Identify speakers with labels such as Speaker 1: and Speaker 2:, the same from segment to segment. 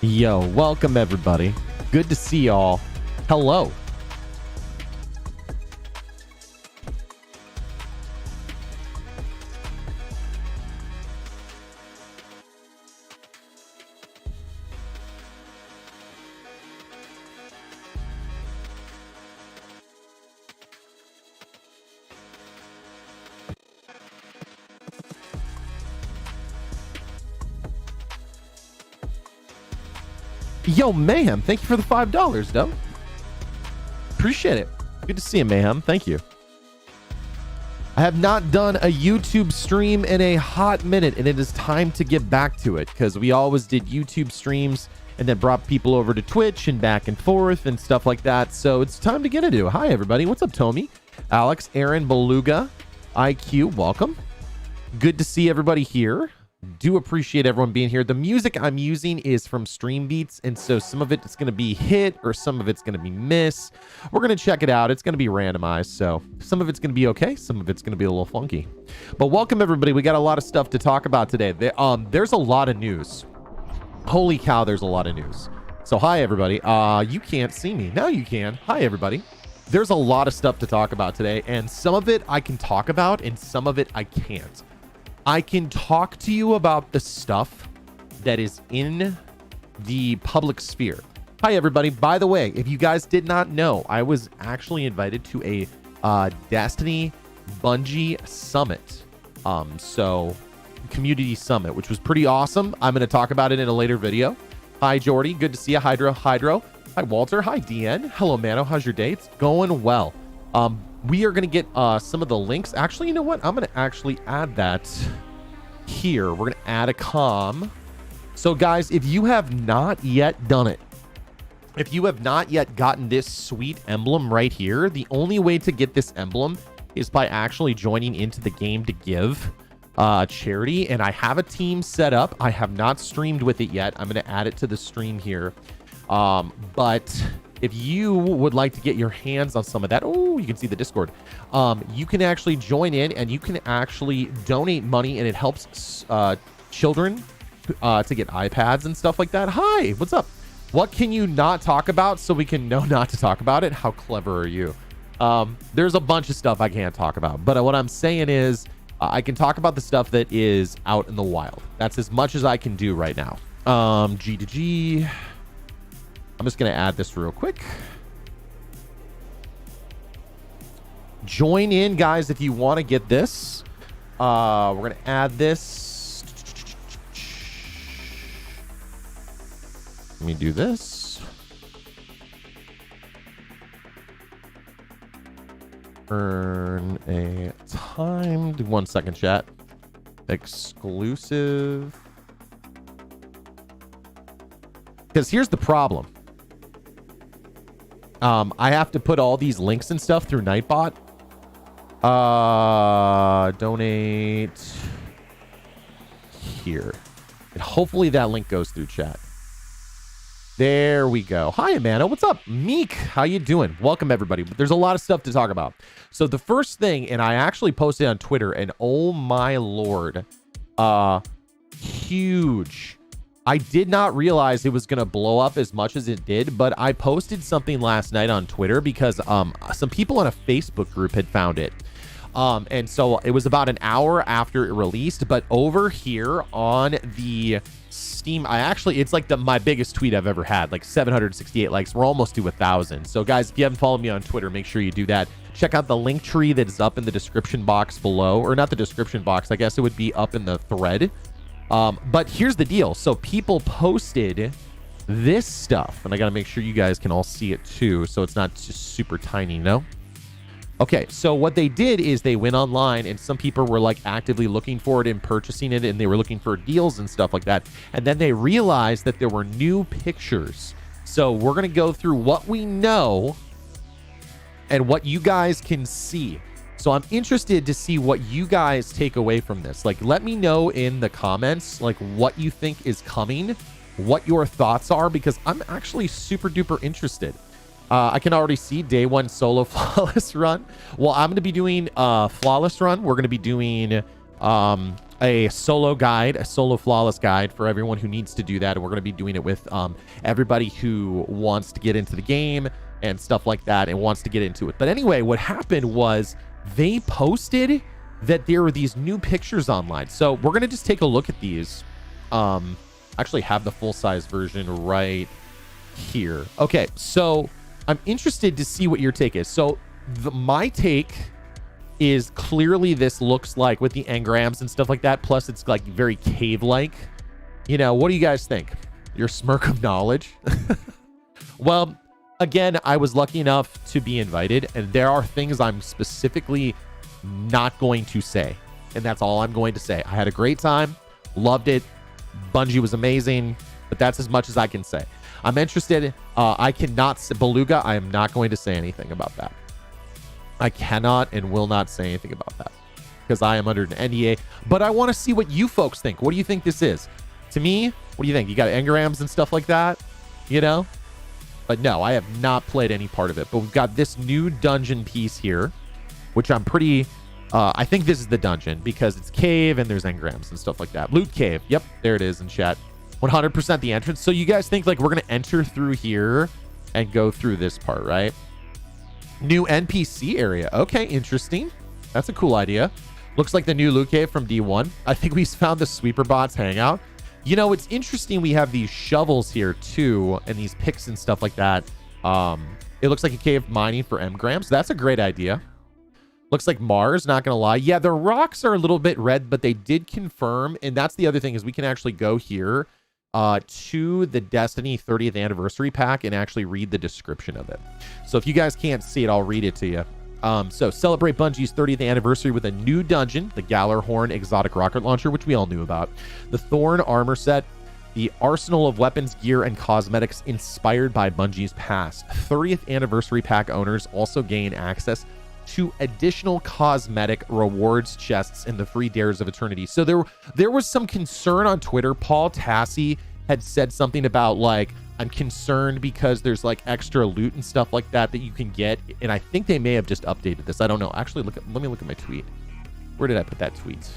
Speaker 1: Yo, welcome everybody. Good to see y'all. Hello. Yo, Mayhem, thank you for the $5, though. Appreciate it. Good to see you, Mayhem. Thank you. I have not done a YouTube stream in a hot minute, and it is time to get back to it because we always did YouTube streams and then brought people over to Twitch and back and forth and stuff like that. So it's time to get into it. Hi, everybody. What's up, Tommy? Alex, Aaron, Beluga, IQ, welcome. Good to see everybody here. Do appreciate everyone being here. The music I'm using is from Stream Beats, and so some of it is going to be hit or some of it's going to be miss. We're going to check it out. It's going to be randomized, so some of it's going to be okay, some of it's going to be a little funky. But welcome everybody. We got a lot of stuff to talk about today. There's a lot of news. Holy cow, there's a lot of news. So hi everybody. You can't see me. Now you can. Hi everybody. There's a lot of stuff to talk about today, and some of it I can talk about and some of it I can't. I can talk to you about the stuff that is in the public sphere. Hi, everybody. By the way, if you guys did not know, I was actually invited to a Destiny Bungie Summit. So community summit, which was pretty awesome. I'm going to talk about it in a later video. Hi, Jordy. Good to see you. Hydro. Hi, Walter. Hi, DN. Hello, Mano. How's your day? It's going well. We are going to get some of the links. Actually, you know what? I'm going to actually add that here. We're going to add a comm. So, guys, if you have not yet done it, if you have not yet gotten this sweet emblem right here, the only way to get this emblem is by actually joining into the game to give charity. And I have a team set up. I have not streamed with it yet. I'm going to add it to the stream here. But if you would like to get your hands on some of that, oh, you can see the Discord. You can actually join in and you can actually donate money, and it helps children to get iPads and stuff like that. Hi, what's up? What can you not talk about so we can know not to talk about it? How clever are you? There's a bunch of stuff I can't talk about, but what I'm saying is I can talk about the stuff that is out in the wild. That's as much as I can do right now. G to G. I'm just going to add this real quick. Join in, guys, if you want to get this. We're going to add this. Let me do this. Earn a timed 1 second, chat. Exclusive. Because here's the problem. I have to put all these links and stuff through Nightbot. Donate here. And hopefully that link goes through chat. There we go. Hi, Amanda. What's up? Meek, how you doing? Welcome, everybody. There's a lot of stuff to talk about. So the first thing, and I actually posted on Twitter, and oh my lord, huge. I did not realize it was going to blow up as much as it did, but I posted something last night on Twitter because some people in a Facebook group had found it. And so it was about an hour after it released, but over here on the Steam, it's like my biggest tweet I've ever had, like 768 likes. We're almost to 1,000. So guys, if you haven't followed me on Twitter, make sure you do that. Check out the link tree that is up in the description box below, or not the description box. I guess it would be up in the thread. But here's the deal. So people posted this stuff, and I got to make sure you guys can all see it too, so it's not just super tiny, no? Okay, so what they did is they went online, and some people were like actively looking for it and purchasing it, and they were looking for deals and stuff like that. And then they realized that there were new pictures. So we're going to go through what we know and what you guys can see. So I'm interested to see what you guys take away from this. Like, let me know in the comments, like, what you think is coming, what your thoughts are, because I'm actually super duper interested. I can already see day one solo flawless run. Well, I'm going to be doing flawless run. We're going to be doing a solo guide, a solo flawless guide for everyone who needs to do that. And we're going to be doing it with everybody who wants to get into the game and stuff like that and wants to get into it. But anyway, what happened was they posted that there were these new pictures online. So we're going to just take a look at these. Actually have the full-size version right here. Okay, so I'm interested to see what your take is. So my take is clearly this looks like with the engrams and stuff like that. Plus it's like very cave-like. You know, what do you guys think? Your smirk of knowledge. Well, again, I was lucky enough to be invited, and there are things I'm specifically not going to say. And that's all I'm going to say. I had a great time. Loved it. Bungie was amazing, but that's as much as I can say. I'm interested. I cannot say Beluga. I am not going to say anything about that. I cannot and will not say anything about that because I am under an NDA, but I want to see what you folks think. What do you think this is? To me, what do you think? You got engrams and stuff like that, you know? But no, I have not played any part of it, but we've got this new dungeon piece here, which I'm pretty, I think this is the dungeon because it's cave and there's engrams and stuff like that. Loot cave. Yep. There it is in chat. 100% the entrance. So you guys think like we're going to enter through here and go through this part, right? New NPC area. Okay, interesting. That's a cool idea. Looks like the new loot cave from D1. I think we found the sweeper bots hangout. You know, it's interesting. We have these shovels here too, and these picks and stuff like that. It looks like a cave mining for engrams. That's a great idea. Looks like Mars, not gonna lie. Yeah, the rocks are a little bit red, but they did confirm, and that's the other thing is we can actually go here to the Destiny 30th anniversary pack and actually read the description of it. So if you guys can't see it, I'll read it to you. So celebrate Bungie's 30th anniversary with a new dungeon, the Gallarhorn exotic rocket launcher, which we all knew about, the Thorn armor set, the arsenal of weapons, gear, and cosmetics inspired by Bungie's past. 30th anniversary pack owners also gain access to additional cosmetic rewards chests in the free Dares of Eternity. So there was some concern on Twitter. Paul Tassi had said something about like, I'm concerned because there's like extra loot and stuff like that that you can get. And I think they may have just updated this. I don't know. Actually, let me look at my tweet. Where did I put that tweet?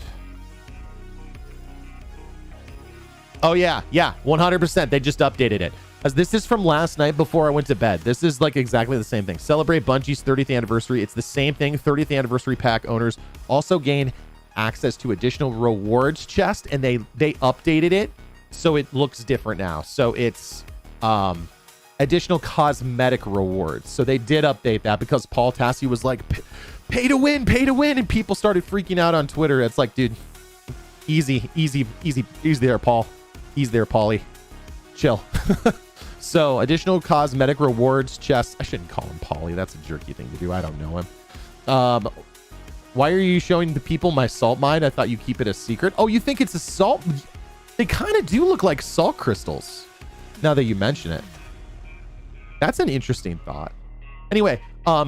Speaker 1: Oh yeah, 100%. They just updated it. As this is from last night before I went to bed. This is like exactly the same thing. Celebrate Bungie's 30th anniversary. It's the same thing. 30th anniversary pack owners also gain access to additional rewards chest, and they updated it so it looks different now. So it's additional cosmetic rewards. So they did update that because Paul Tassi was like, pay to win, and people started freaking out on Twitter. It's like, dude, easy there, Paul. Easy there, Paulie. Chill. So additional cosmetic rewards chests. I shouldn't call him Paulie. That's a jerky thing to do. I don't know him. Why are you showing the people my salt mine? I thought you keep it a secret. Oh, you think it's a salt? They kind of do look like salt crystals now that you mention it. That's an interesting thought. Anyway,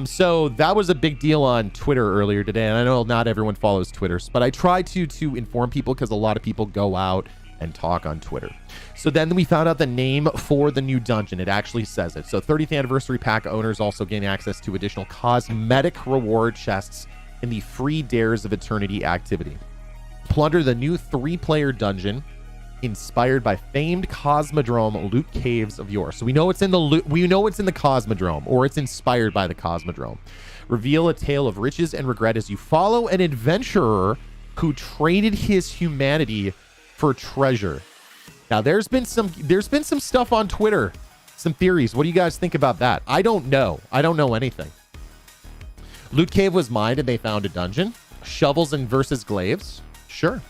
Speaker 1: so that was a big deal on Twitter earlier today, and I know not everyone follows Twitter, but I try to inform people because a lot of people go out and talk on Twitter. So then we found out the name for the new dungeon. It actually says it. So 30th anniversary pack owners also gain access to additional cosmetic reward chests in the free Dares of Eternity activity. Plunder the new 3-player dungeon inspired by famed Cosmodrome loot caves of yore. So we know it's in the loot. We know it's in the Cosmodrome, or it's inspired by the Cosmodrome. Reveal a tale of riches and regret as you follow an adventurer who traded his humanity for treasure. Now there's been some stuff on Twitter, some theories. What do you guys think about that? I don't know anything. Loot cave was mined and they found a dungeon. Shovels and versus glaives. Sure.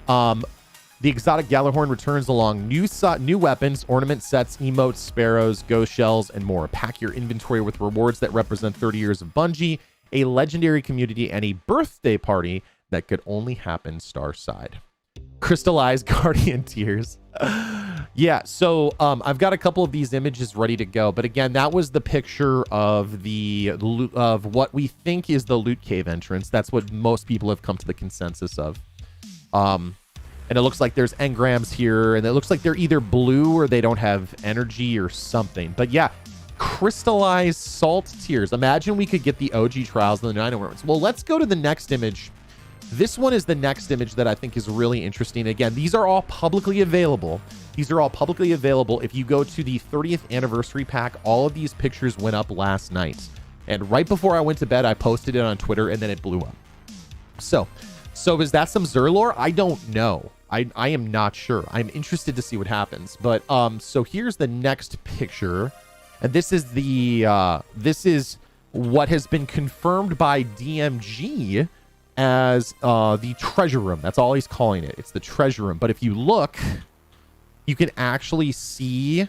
Speaker 1: The exotic Gallarhorn returns along new weapons, ornament sets, emotes, sparrows, ghost shells, and more. Pack your inventory with rewards that represent 30 years of Bungie, a legendary community, and a birthday party that could only happen Starside. Crystallized Guardian Tears. Yeah, so I've got a couple of these images ready to go, but again, that was the picture of what we think is the loot cave entrance. That's what most people have come to the consensus of. And it looks like there's engrams here, and it looks like they're either blue or they don't have energy or something. But yeah, crystallized salt tears. Imagine we could get the OG trials in the 9 worms. Well, let's go to the next image This one is the next image that I think is really interesting. Again, these are all publicly available. These are all publicly available. If you go to the 30th anniversary pack, all of these pictures went up last night. And right before I went to bed, I posted it on Twitter, and then it blew up. So is that some Xur lore? I don't know. I am not sure. I'm interested to see what happens. But so here's the next picture. And this is this is what has been confirmed by DMG as the treasure room. That's all he's calling it. It's the treasure room. But if you look, you can actually see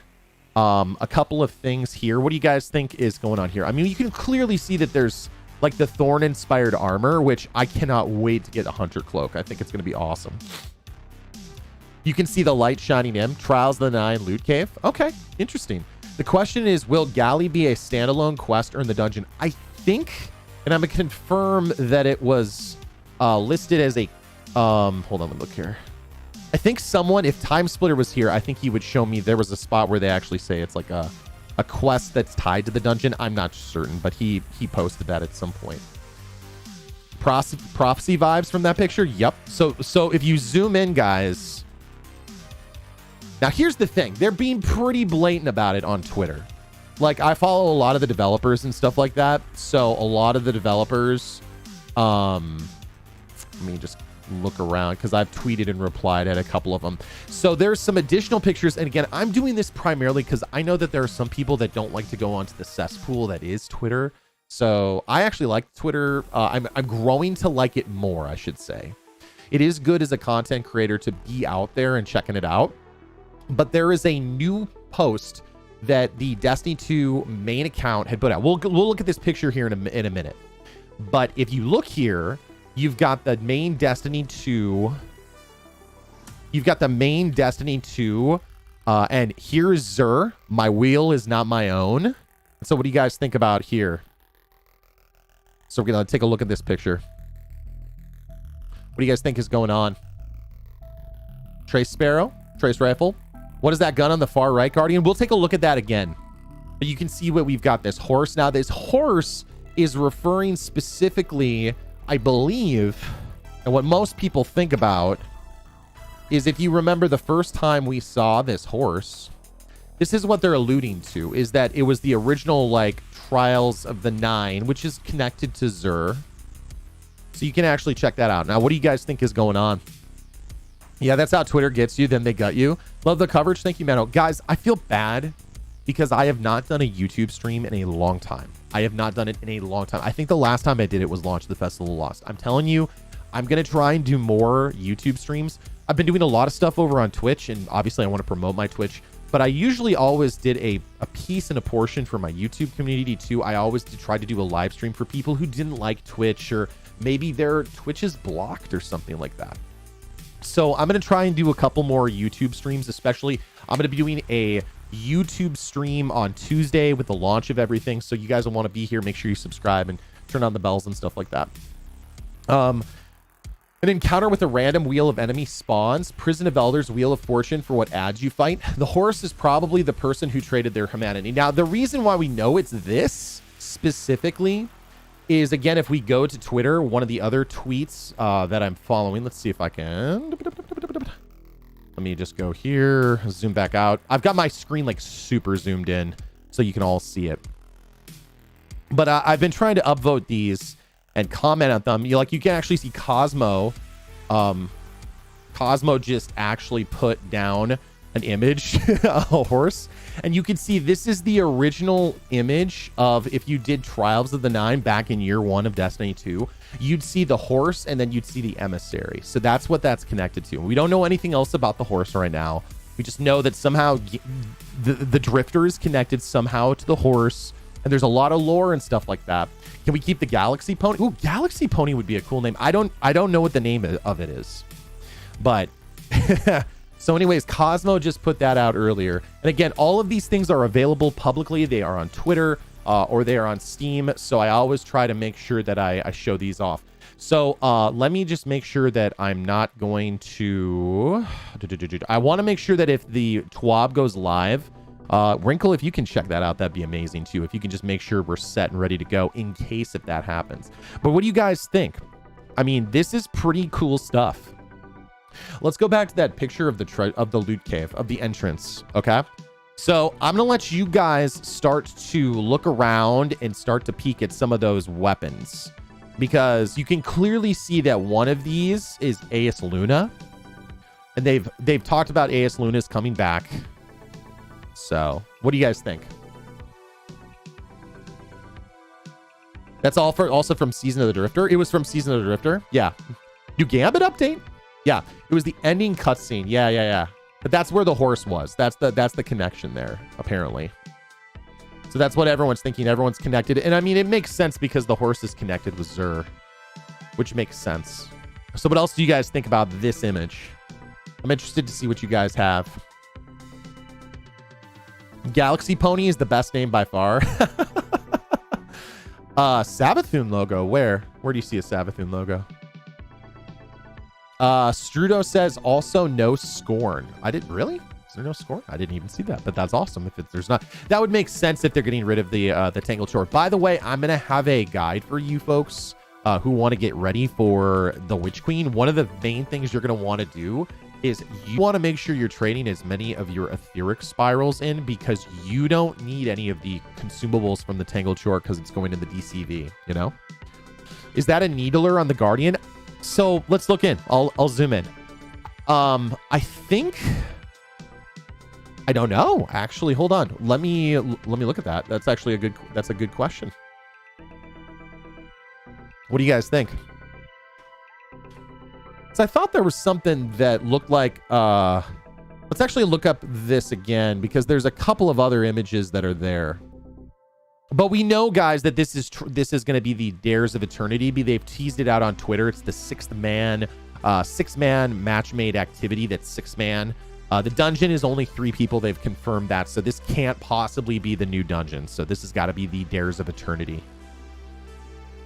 Speaker 1: a couple of things here. What do you guys think is going on here? I mean, you can clearly see that there's like the thorn inspired armor, which I cannot wait to get a hunter cloak. I think it's going to be awesome. You can see the light shining in. Trials of the Nine loot cave. Okay, interesting. The question is, will Galley be a standalone quest or in the dungeon? I think, and I'm going to confirm that it was listed as a... hold on, let me look here. I think someone, if Time Splitter was here, I think he would show me there was a spot where they actually say it's like a quest that's tied to the dungeon. I'm not certain, but he posted that at some point. Prophecy vibes from that picture? Yep. So if you zoom in, guys... Now, here's the thing. They're being pretty blatant about it on Twitter. Like, I follow a lot of the developers and stuff like that. So a lot of the developers... let me just look around because I've tweeted and replied at a couple of them. So there's some additional pictures. And again, I'm doing this primarily because I know that there are some people that don't like to go onto the cesspool that is Twitter. So I actually like Twitter. I'm growing to like it more, I should say. It is good as a content creator to be out there and checking it out. But there is a new post that the Destiny 2 main account had put out. We'll look at this picture here in a minute. But if you look here, you've got the main Destiny 2. You've got the main Destiny 2. And here's Xur. My wheel is not my own. So what do you guys think about here? So we're going to take a look at this picture. What do you guys think is going on? Trace Sparrow? Trace Rifle? What is that gun on the far right, Guardian? We'll take a look at that again. But you can see what we've got, this horse. Now, this horse is referring specifically, I believe, and what most people think about is if you remember the first time we saw this horse, this is what they're alluding to, is that it was the original, like, Trials of the Nine, which is connected to Xur. So you can actually check that out. Now, what do you guys think is going on? Yeah, that's how Twitter gets you. Then they gut you. Love the coverage. Thank you, Mano. Guys, I feel bad because I have not done a YouTube stream in a long time. I have not done it in a long time. I think the last time I did it was launch the Festival of Lost. I'm telling you, I'm going to try and do more YouTube streams. I've been doing a lot of stuff over on Twitch, and obviously I want to promote my Twitch. But I usually always did a piece and a portion for my YouTube community too. I always tried to do a live stream for people who didn't like Twitch, or maybe their Twitch is blocked or something like that. So I'm going to try and do a couple more YouTube streams, especially I'm going to be doing a YouTube stream on Tuesday with the launch of everything. So you guys will want to be here. Make sure you subscribe and turn on the bells and stuff like that. An encounter with a random wheel of enemy spawns. Prison of Elders, Wheel of Fortune for what ads you fight. The horse is probably the person who traded their humanity. Now, the reason why we know it's this specifically is, again, if we go to Twitter, one of the other tweets that I'm following, let's see if I can. Let me just go here, zoom back out. I've got my screen like super zoomed in so you can all see it. But I've been trying to upvote these and comment on them. You can actually see Cosmo. Cosmo just actually put down an image, a horse. And you can see this is the original image of if you did Trials of the Nine back in year 1 of Destiny 2, you'd see the horse and then you'd see the emissary. So that's what that's connected to. We don't know anything else about the horse right now. We just know that somehow the drifter is connected somehow to the horse. And there's a lot of lore and stuff like that. Can we keep the Galaxy Pony? Ooh, Galaxy Pony would be a cool name. I don't know what the name of it is. But... So anyways, Cosmo just put that out earlier. And again, all of these things are available publicly. They are on Twitter or they are on Steam. So I always try to make sure that I show these off. So let me just make sure that I'm not going to... I want to make sure that if the TWAB goes live, Wrinkle, if you can check that out, that'd be amazing too. If you can just make sure we're set and ready to go in case if that happens. But what do you guys think? I mean, this is pretty cool stuff. Let's go back to that picture of the loot cave, of the entrance, okay? So I'm gonna let you guys start to look around and start to peek at some of those weapons, because you can clearly see that one of these is AS Luna, and they've talked about AS Luna's coming back. So what do you guys think? That's also from Season of the Drifter. It was from Season of the Drifter. Yeah. New Gambit update? Yeah. It was the ending cutscene. Yeah. But that's where the horse was. That's the connection there, apparently. So that's what everyone's thinking. Everyone's connected. And I mean, it makes sense because the horse is connected with Xur, which makes sense. So what else do you guys think about this image? I'm interested to see what you guys have. Galaxy Pony is the best name by far. Savathun logo. Where do you see a Savathun logo? Strudo says also no Scorn. I didn't really? Is there no Scorn? I didn't even see that, but that's awesome. If there's not, that would make sense if they're getting rid of the Tangled Shore. By the way, I'm gonna have a guide for you folks who want to get ready for the Witch Queen. One of the main things you're gonna want to do is you want to make sure you're trading as many of your etheric spirals in, because you don't need any of the consumables from the Tangled Shore because it's going in the DCV, you know? Is that a Needler on the Guardian? So let's look in. I'll zoom in. I think, I don't know. Actually, hold on. Let me look at that. That's actually a good question. What do you guys think? So I thought there was something that looked like, let's actually look up this again, because there's a couple of other images that are there. But we know, guys, that this is going to be the Dares of Eternity. They've teased it out on Twitter. It's the six-man match-made activity. That's 6-man. The dungeon is only 3 people. They've confirmed that. So this can't possibly be the new dungeon. So this has got to be the Dares of Eternity.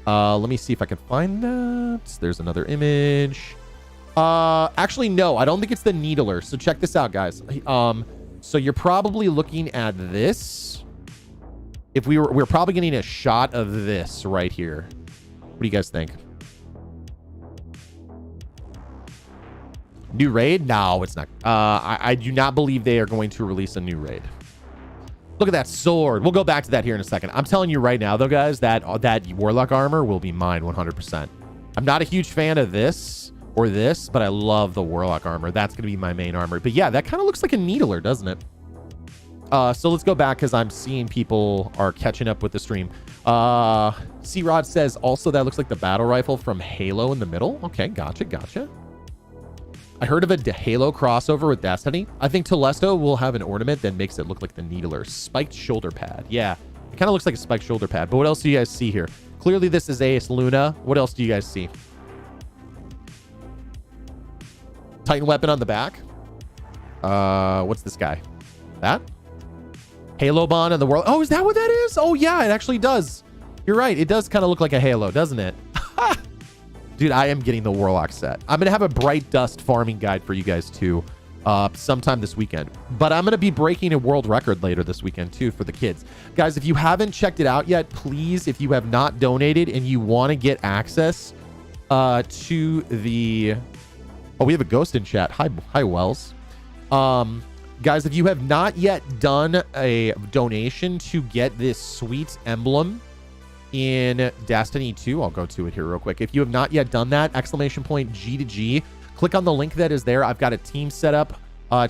Speaker 1: Let me see if I can find that. There's another image. Actually, no, I don't think it's the Needler. So check this out, guys. So you're probably looking at this. If we're probably getting a shot of this right here. What do you guys think? New raid? No, it's not. I do not believe they are going to release a new raid. Look at that sword. We'll go back to that here in a second. I'm telling you right now, though, guys, that Warlock armor will be mine 100%. I'm not a huge fan of this or this, but I love the Warlock armor. That's going to be my main armor. But yeah, that kind of looks like a Needler, doesn't it? So let's go back, because I'm seeing people are catching up with the stream. C-Rod says also that looks like the battle rifle from Halo in the middle. Okay, gotcha. I heard of a Halo crossover with Destiny. I think Telesto will have an ornament that makes it look like the Needler. Spiked shoulder pad. Yeah, it kind of looks like a spiked shoulder pad. But what else do you guys see here? Clearly this is AS Luna. What else do you guys see? Titan weapon on the back. What's this guy? That? Halo Bond in the world. Oh, is that what that is? Oh yeah, it actually does. You're right. It does kind of look like a Halo, doesn't it? Dude, I am getting the Warlock set. I'm going to have a Bright Dust farming guide for you guys too, sometime this weekend. But I'm going to be breaking a world record later this weekend too for the kids. Guys, if you haven't checked it out yet, please, if you have not donated and you want to get access to the... Oh, we have a ghost in chat. Hi, Wells. Guys, if you have not yet done a donation to get this sweet emblem in Destiny 2, I'll go to it here real quick. If you have not yet done that, !G2G, click on the link that is there. I've got a team set up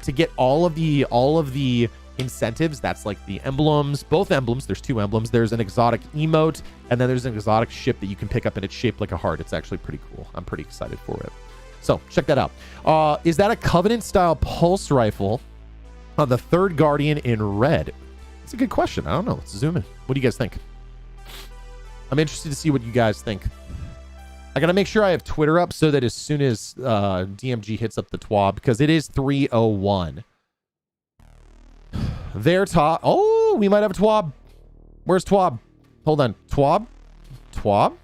Speaker 1: to get all of the incentives. That's like the emblems, both emblems. There's 2 emblems. There's an exotic emote, and then there's an exotic ship that you can pick up, and it's shaped like a heart. It's actually pretty cool. I'm pretty excited for it. So check that out. Is that a Covenant style pulse rifle on the 3rd Guardian in red? It's a good question. I don't know. Let's zoom in. What do you guys think? I'm interested to see what you guys think. I got to make sure I have Twitter up so that as soon as DMG hits up the TWAB, because it is 3:01. There, TWAB. Oh, we might have a TWAB. Where's TWAB? Hold on. TWAB? TWAB?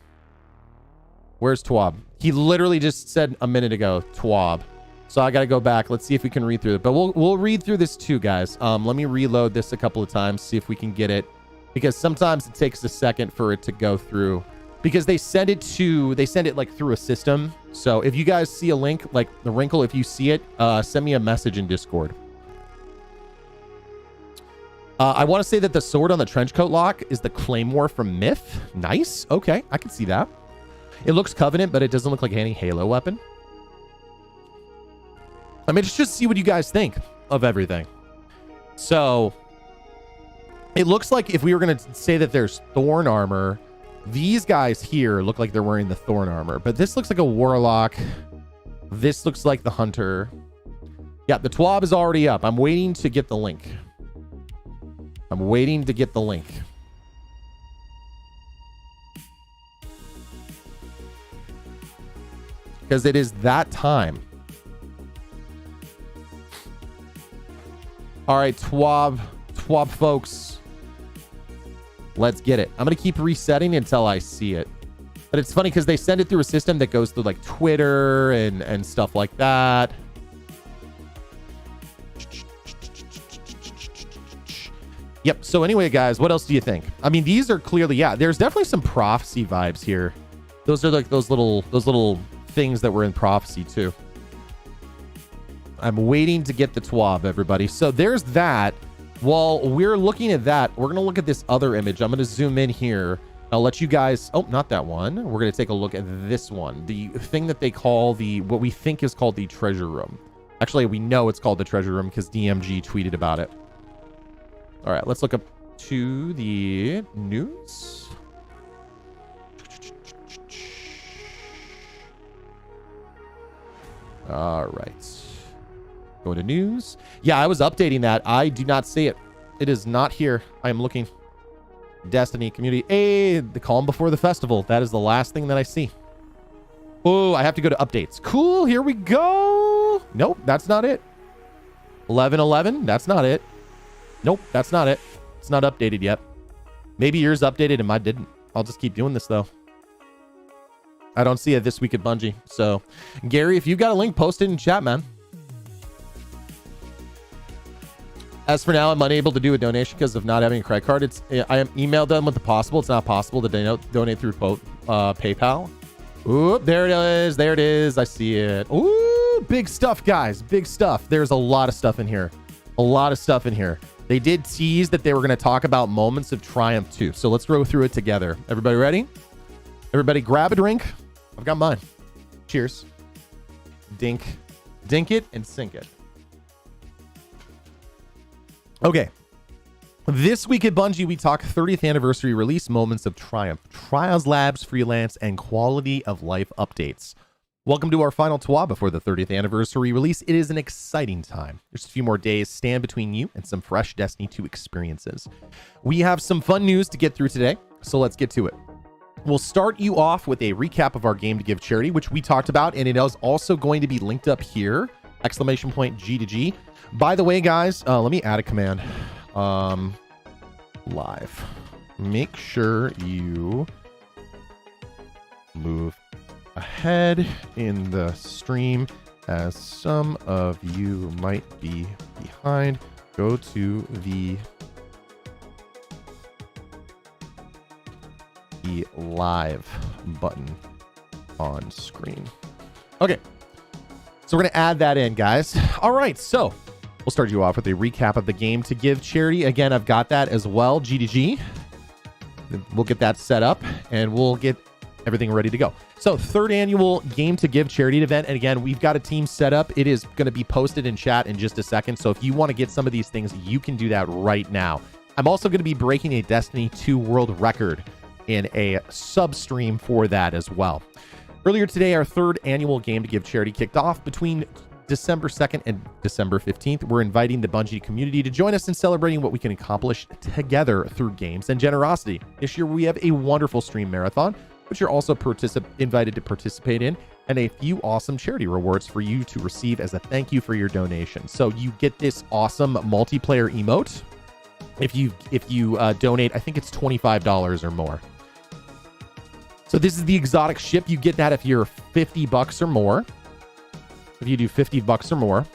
Speaker 1: Where's TWAB? He literally just said a minute ago, TWAB. So I got to go back. Let's see if we can read through it. But we'll read through this too, guys. Let me reload this a couple of times, see if we can get it. Because sometimes it takes a second for it to go through. because they send it like through a system. So if you guys see a link, like the wrinkle, if you see it, send me a message in Discord. I want to say that the sword on the trenchcoat lock is the claymore from Myth. Nice. Okay, I can see that. It looks Covenant, but it doesn't look like any Halo weapon. I mean, just see what you guys think of everything. So it looks like if we were going to say that there's Thorn armor, these guys here look like they're wearing the Thorn armor, but this looks like a Warlock. This looks like the Hunter. Yeah, the TWAB is already up. I'm waiting to get the link. I'm waiting to get the link. Because it is that time. All right, TWAB folks. Let's get it. I'm going to keep resetting until I see it. But it's funny because they send it through a system that goes through like Twitter and stuff like that. Yep. So anyway, guys, what else do you think? I mean, these are clearly, yeah, there's definitely some prophecy vibes here. Those are like those little things that were in prophecy too. I'm waiting to get the TWAB, everybody. So there's that. While we're looking at that, we're going to look at this other image. I'm going to zoom in here. I'll let you guys... Oh, not that one. We're going to take a look at this one. The thing that they call what we think is called the treasure room. Actually, we know it's called the treasure room because DMG tweeted about it. All right, let's look up to the news. All right. Go to news. Yeah, I was updating that. I do not see it. It is not here. I am looking. Destiny community. Hey, the calm before the festival. That is the last thing that I see. Oh, I have to go to updates. Cool. Here we go. Nope, that's not it. 11:11. That's not it. Nope, that's not it. It's not updated yet. Maybe yours updated and mine didn't. I'll just keep doing this though. I don't see it this week at Bungie. So, Gary, if you've got a link, post it in chat, man. As for now, I'm unable to do a donation because of not having a credit card. I am emailed them with the possible. It's not possible to donate through PayPal. Ooh, there it is. There it is. I see it. Ooh, big stuff, guys. Big stuff. There's a lot of stuff in here. A lot of stuff in here. They did tease that they were going to talk about Moments of Triumph too. So let's go through it together. Everybody ready? Everybody grab a drink. I've got mine. Cheers. Dink it and sink it. Okay. This week at Bungie, we talk 30th anniversary release, Moments of Triumph, Trials Labs, Freelance, and Quality of Life updates. Welcome to our final TWAB before the 30th anniversary release. It is an exciting time. There's a few more days stand between you and some fresh Destiny 2 experiences. We have some fun news to get through today, so let's get to it. We'll start you off with a recap of our game to give charity, which we talked about, and it is also going to be linked up here, ! G2G. By the way, guys, let me add a command. Live. Make sure you move ahead in the stream as some of you might be behind. Go to the live button on screen. Okay. So we're going to add that in, guys. All right. So we'll start you off with a recap of the game to give charity. Again, I've got that as well. G2G. We'll get that set up and we'll get everything ready to go. So third annual game to give charity event. And again, we've got a team set up. It is going to be posted in chat in just a second. So if you want to get some of these things, you can do that right now. I'm also going to be breaking a Destiny 2 world record in a sub stream for that as well. Earlier today, our third annual game to give charity kicked off. Between December 2nd and December 15th, we're inviting the Bungie community to join us in celebrating what we can accomplish together through games and generosity. This year, we have a wonderful stream marathon, which you're also invited to participate in, and a few awesome charity rewards for you to receive as a thank you for your donation. So you get this awesome multiplayer emote if you donate. I think it's $25 or more. So this is the exotic ship. You get that if you're $50 or more. If you do $50 or more.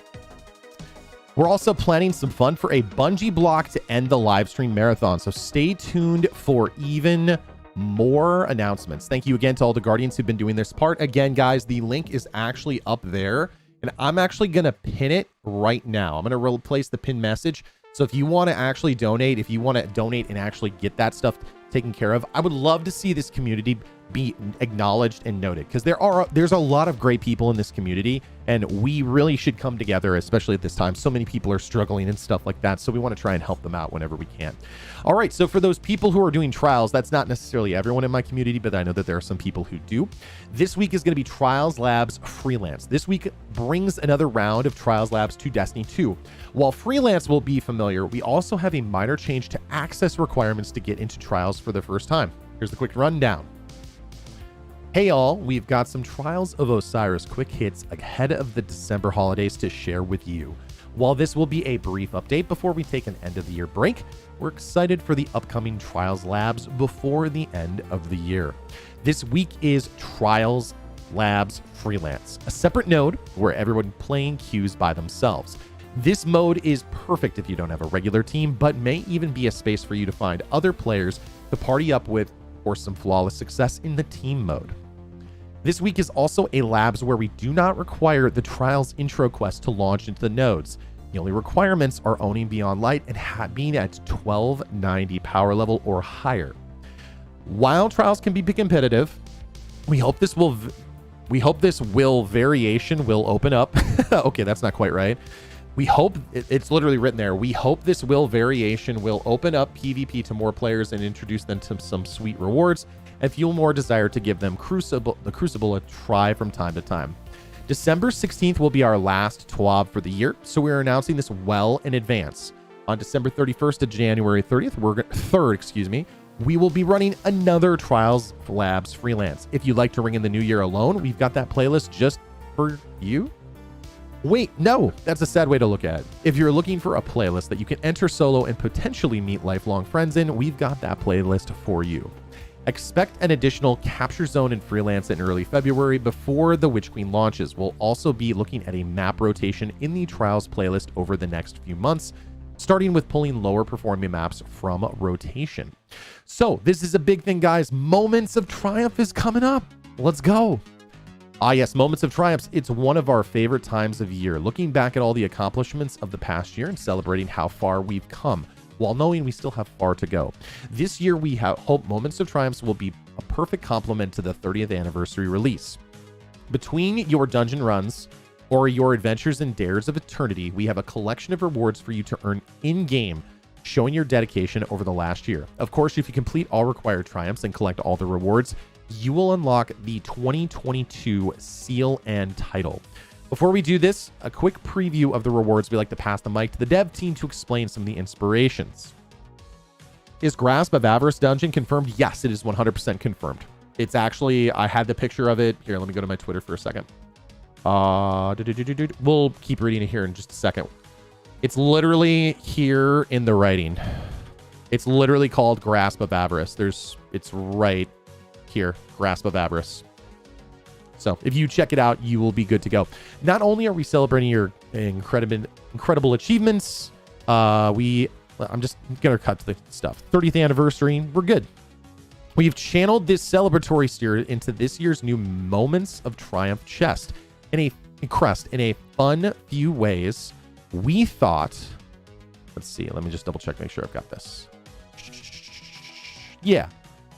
Speaker 1: We're also planning some fun for a Bungie block to end the live stream marathon. So stay tuned for even more announcements. Thank you again to all the Guardians who've been doing this part. Again, guys, the link is actually up there, and I'm actually going to pin it right now. I'm going to replace the pin message. So if you want to actually donate, and actually get that stuff taken care of, I would love to see this community be acknowledged and noted, because there's a lot of great people in this community, and we really should come together, especially at this time. So many people are struggling and stuff like that, so we want to try and help them out whenever we can. All right, so for those people who are doing trials, that's not necessarily everyone in my community, but I know that there are some people who do. This week is going to be Trials Labs Freelance. This week brings another round of Trials Labs to Destiny 2. While Freelance will be familiar, we also have a minor change to access requirements to get into Trials for the first time. Here's the quick rundown. Hey all, we've got some Trials of Osiris quick hits ahead of the December holidays to share with you. While this will be a brief update before we take an end of the year break, we're excited for the upcoming Trials Labs before the end of the year. This week is Trials Labs Freelance, a separate node where everyone playing queues by themselves. This mode is perfect if you don't have a regular team, but may even be a space for you to find other players to party up with for some flawless success in the team mode. This week is also a labs where we do not require the Trials intro quest to launch into the nodes. The only requirements are owning Beyond Light and being at 1290 power level or higher. While Trials can be competitive, we hope this variation will open up. Okay, that's not quite right. We hope, it's literally written there, we hope this variation will open up PvP to more players and introduce them to some sweet rewards and fuel more desire to give them the Crucible a try from time to time. December 16th will be our last TWAB for the year, so we're announcing this well in advance. On December 31st to January 3rd, we will be running another Trials Labs Freelance. If you'd like to ring in the new year alone, we've got that playlist just for you. Wait, no, that's a sad way to look at it. If you're looking for a playlist that you can enter solo and potentially meet lifelong friends in, we've got that playlist for you. Expect an additional Capture Zone and Freelance in early February before the Witch Queen launches. We'll also be looking at a map rotation in the Trials playlist over the next few months, starting with pulling lower performing maps from rotation. So this is a big thing, guys. Moments of Triumph is coming up. Let's go. Ah, yes, Moments of Triumph. It's one of our favorite times of year, looking back at all the accomplishments of the past year and celebrating how far we've come, while knowing we still have far to go. This year, we hope Moments of Triumph will be a perfect complement to the 30th anniversary release. Between your dungeon runs or your adventures in Dares of Eternity, we have a collection of rewards for you to earn in-game, showing your dedication over the last year. Of course, if you complete all required triumphs and collect all the rewards, you will unlock the 2022 seal and title. Before we do this, a quick preview of the rewards. We like to pass the mic to the dev team to explain some of the inspirations. Is Grasp of Avarice dungeon confirmed? Yes, it is 100% confirmed. It's actually, I had the picture of it. Here, let me go to my Twitter for a second. We'll keep reading it here in just a second. It's literally here in the writing. It's literally called Grasp of Avarice. It's right here, Grasp of Avarice. So if you check it out, you will be good to go. Not only are we celebrating your incredible achievements, I'm just gonna cut to the stuff. 30th anniversary, we're good. We've channeled this celebratory spirit into this year's new Moments of Triumph chest in a crest in a fun few ways. We thought, let's see, let me just double check, make sure I've got this. Yeah,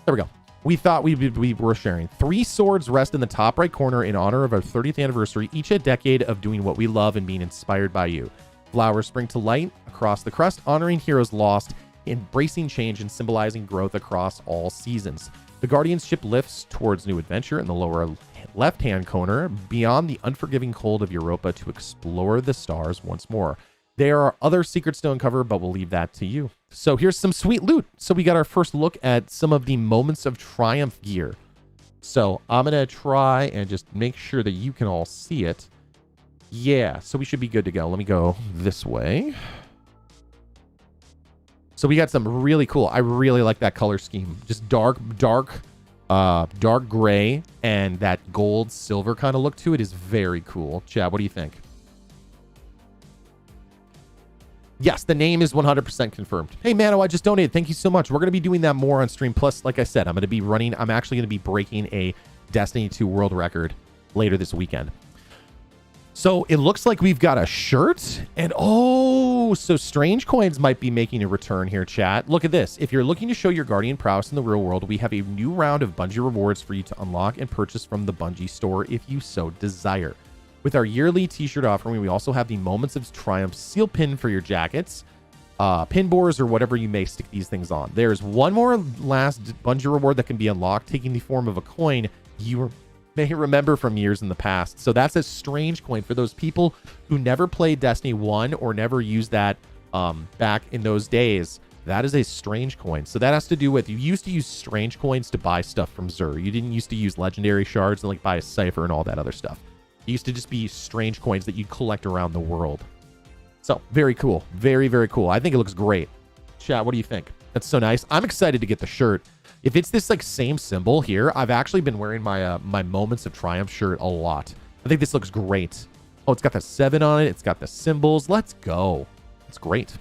Speaker 1: there we go. We thought we were sharing. 3 swords rest in the top right corner in honor of our 30th anniversary, each a decade of doing what we love and being inspired by you. Flowers spring to light across the crest, honoring heroes lost, embracing change and symbolizing growth across all seasons. The Guardian's ship lifts towards new adventure in the lower left-hand corner, beyond the unforgiving cold of Europa to explore the stars once more. There are other secrets to uncover, but we'll leave that to you. So here's some sweet loot. So we got our first look at some of the Moments of Triumph gear. So I'm going to try and just make sure that you can all see it. Yeah, so we should be good to go. Let me go this way. So we got some really cool. I really like that color scheme. Just dark gray and that gold silver kind of look to it is very cool. Chad, what do you think? Yes, the name is 100% confirmed. Hey, Mano, I just donated. Thank you so much. We're going to be doing that more on stream. Plus, like I said, I'm actually going to be breaking a Destiny 2 world record later this weekend. So it looks like we've got a shirt, and so Strange Coins might be making a return here, chat. Look at this. If you're looking to show your Guardian prowess in the real world, we have a new round of Bungie rewards for you to unlock and purchase from the Bungie store if you so desire. With our yearly t-shirt offering, we also have the Moments of Triumph seal pin for your jackets, pin bores, or whatever you may stick these things on. There's one more last Bungie reward that can be unlocked, taking the form of a coin you may remember from years in the past. So that's a Strange Coin for those people who never played Destiny 1 or never used that back in those days. That is a Strange Coin. So that has to do with, you used to use Strange Coins to buy stuff from Xur. You didn't used to use legendary shards and like buy a cipher and all that other stuff. It used to just be Strange Coins that you collect around the world. So very cool. Very, very cool. I think it looks great. Chat, what do you think? That's so nice. I'm excited to get the shirt. If it's this like same symbol here, I've actually been wearing my my Moments of Triumph shirt a lot. I think this looks great. Oh, it's got the 7 on it. It's got the symbols. Let's go. It's great.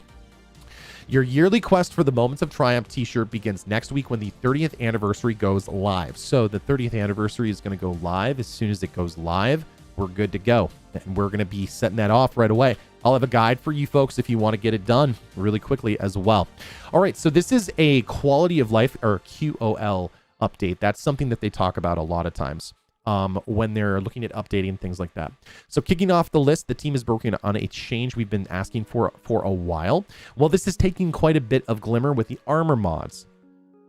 Speaker 1: Your yearly quest for the Moments of Triumph t-shirt begins next week when the 30th anniversary goes live. So the 30th anniversary is going to go live. As soon as it goes live, we're good to go. And we're going to be setting that off right away. I'll have a guide for you folks if you want to get it done really quickly as well. All right, so this is a quality of life, or QOL update. That's something that they talk about a lot of times when they're looking at updating things like that. So kicking off the list, the team is working on a change we've been asking for a while. Well, this is taking quite a bit of glimmer with the armor mods.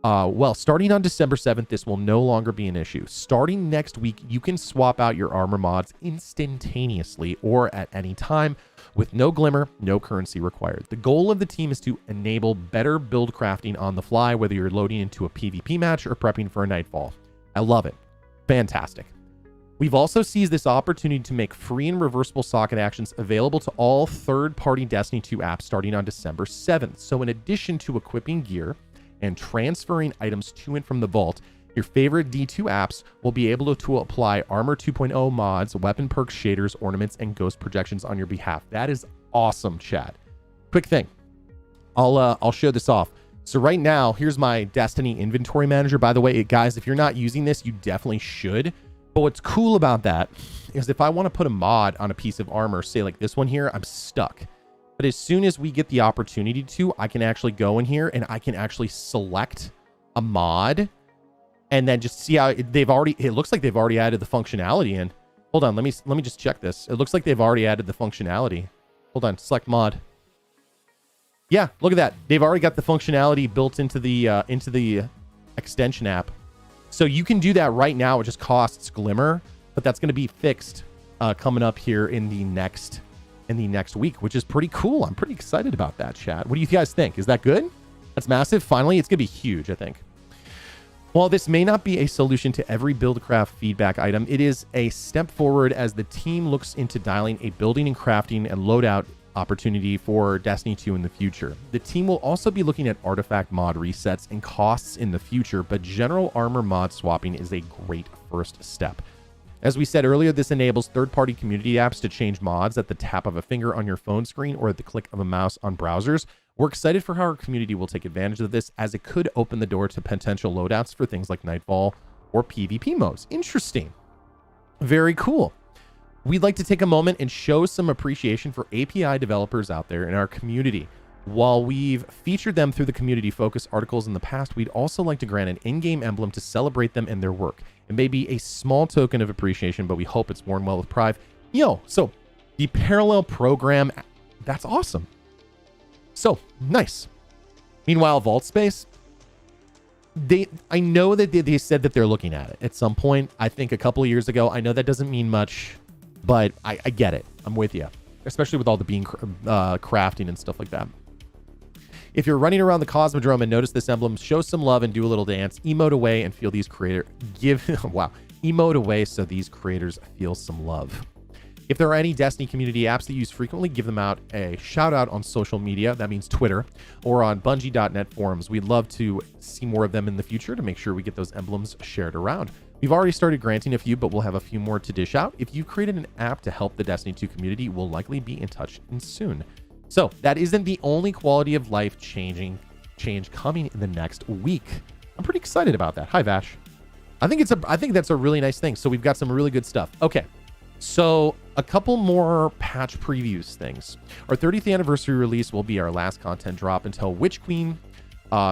Speaker 1: Well, starting on December 7th, this will no longer be an issue. Starting next week, you can swap out your armor mods instantaneously or at any time with no glimmer, no currency required. The goal of the team is to enable better build crafting on the fly, whether you're loading into a PvP match or prepping for a Nightfall. I love it. Fantastic. We've also seized this opportunity to make free and reversible socket actions available to all third-party Destiny 2 apps starting on December 7th. So in addition to equipping gear and transferring items to and from the vault, your favorite D2 apps will be able to apply Armor 2.0 mods, weapon perks, shaders, ornaments, and ghost projections on your behalf. That is awesome, chat. Quick thing. I'll show this off. So right now, here's my Destiny inventory manager. By the way, guys, if you're not using this, you definitely should. But what's cool about that is if I want to put a mod on a piece of armor, say like this one here, I'm stuck. But as soon as we get the opportunity to, I can actually go in here and I can actually select a mod and then just see how it looks like they've already added the functionality in. Hold on, let me just check this. It looks like they've already added the functionality. Hold on, select mod. Yeah, look at that. They've already got the functionality built into the extension app. So you can do that right now. It just costs glimmer, but that's going to be fixed coming up here in the next week, which is pretty cool. I'm pretty excited about that, chat. What do you guys think? Is that good? That's massive. Finally, it's going to be huge, I think. While this may not be a solution to every buildcraft feedback item, it is a step forward as the team looks into dialing a building and crafting and loadout opportunity for Destiny 2 in the future. The team will also be looking at artifact mod resets and costs in the future, but general armor mod swapping is a great first step. As we said earlier, this enables third-party community apps to change mods at the tap of a finger on your phone screen or at the click of a mouse on browsers. We're excited for how our community will take advantage of this, as it could open the door to potential loadouts for things like Nightfall or PvP modes. Interesting. Very cool. We'd like to take a moment and show some appreciation for API developers out there in our community. While we've featured them through the community focus articles in the past, we'd also like to grant an in-game emblem to celebrate them and their work. It may be a small token of appreciation, but we hope it's worn well with pride. So the parallel program, that's awesome. So nice. Meanwhile, Vault Space, I know that they said that they're looking at it at some point. I think a couple of years ago. I know that doesn't mean much, but I get it. I'm with you, especially with all the bean crafting and stuff like that. If you're running around the Cosmodrome and notice this emblem, show some love and do a little dance. Emote away and feel these creators emote away so these creators feel some love. If there are any Destiny community apps that you use frequently, give them out a shout out on social media. That means Twitter or on Bungie.net forums. We'd love to see more of them in the future to make sure we get those emblems shared around. We've already started granting a few, but we'll have a few more to dish out. If you've created an app to help the Destiny 2 community, we'll likely be in touch soon. So that isn't the only quality of life change coming in the next week. I'm pretty excited about that. Hi, Vash. I think that's a really nice thing. So we've got some really good stuff. Okay. So a couple more patch previews things. Our 30th anniversary release will be our last content drop until Witch Queen.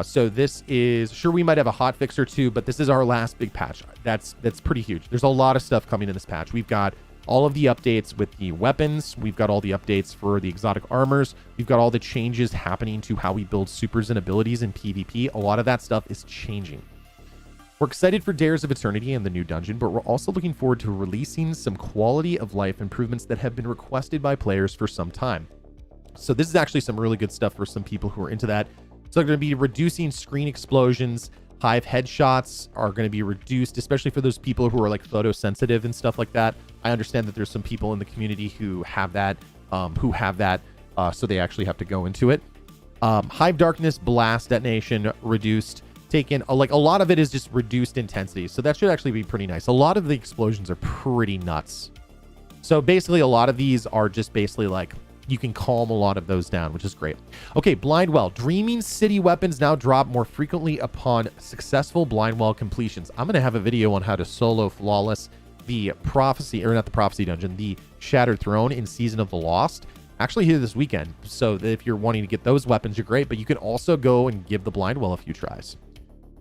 Speaker 1: So this is, sure, we might have a hot fix or two, but this is our last big patch. That's pretty huge. There's a lot of stuff coming in this patch. We've got all of the updates with the weapons. We've got all the updates for the exotic armors. We've got all the changes happening to how we build supers and abilities in PvP. A lot of that stuff is changing. We're excited for Dares of Eternity and the new dungeon, but we're also looking forward to releasing some quality of life improvements that have been requested by players for some time. So this is actually some really good stuff for some people who are into that. So they're going to be reducing screen explosions. Hive headshots are going to be reduced, especially for those people who are like photosensitive and stuff like that. I understand that there's some people in the community who have that, so they actually have to go into it. Hive darkness, blast detonation reduced. Taken like a lot of it is just reduced intensity, so that should actually be pretty nice. A lot of the explosions are pretty nuts. So basically, a lot of these are just basically like you can calm a lot of those down, which is great. Okay, blind well. Dreaming City weapons now drop more frequently upon successful blind well completions. I'm gonna have a video on how to solo flawless the prophecy, or not the prophecy dungeon, the Shattered Throne in Season of the Lost. Actually here this weekend. So if you're wanting to get those weapons, you're great, but you can also go and give the blind well a few tries.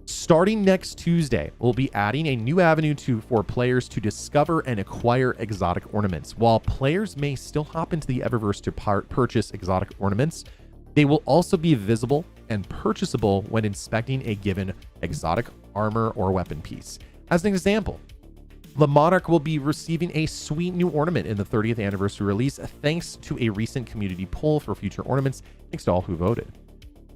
Speaker 1: Starting next Tuesday, we'll be adding a new avenue for players to discover and acquire exotic ornaments. While players may still hop into the Eververse to purchase exotic ornaments, they will also be visible and purchasable when inspecting a given exotic armor or weapon piece. As an example, the Monarch will be receiving a sweet new ornament in the 30th anniversary release, thanks to a recent community poll for future ornaments. Thanks to all who voted.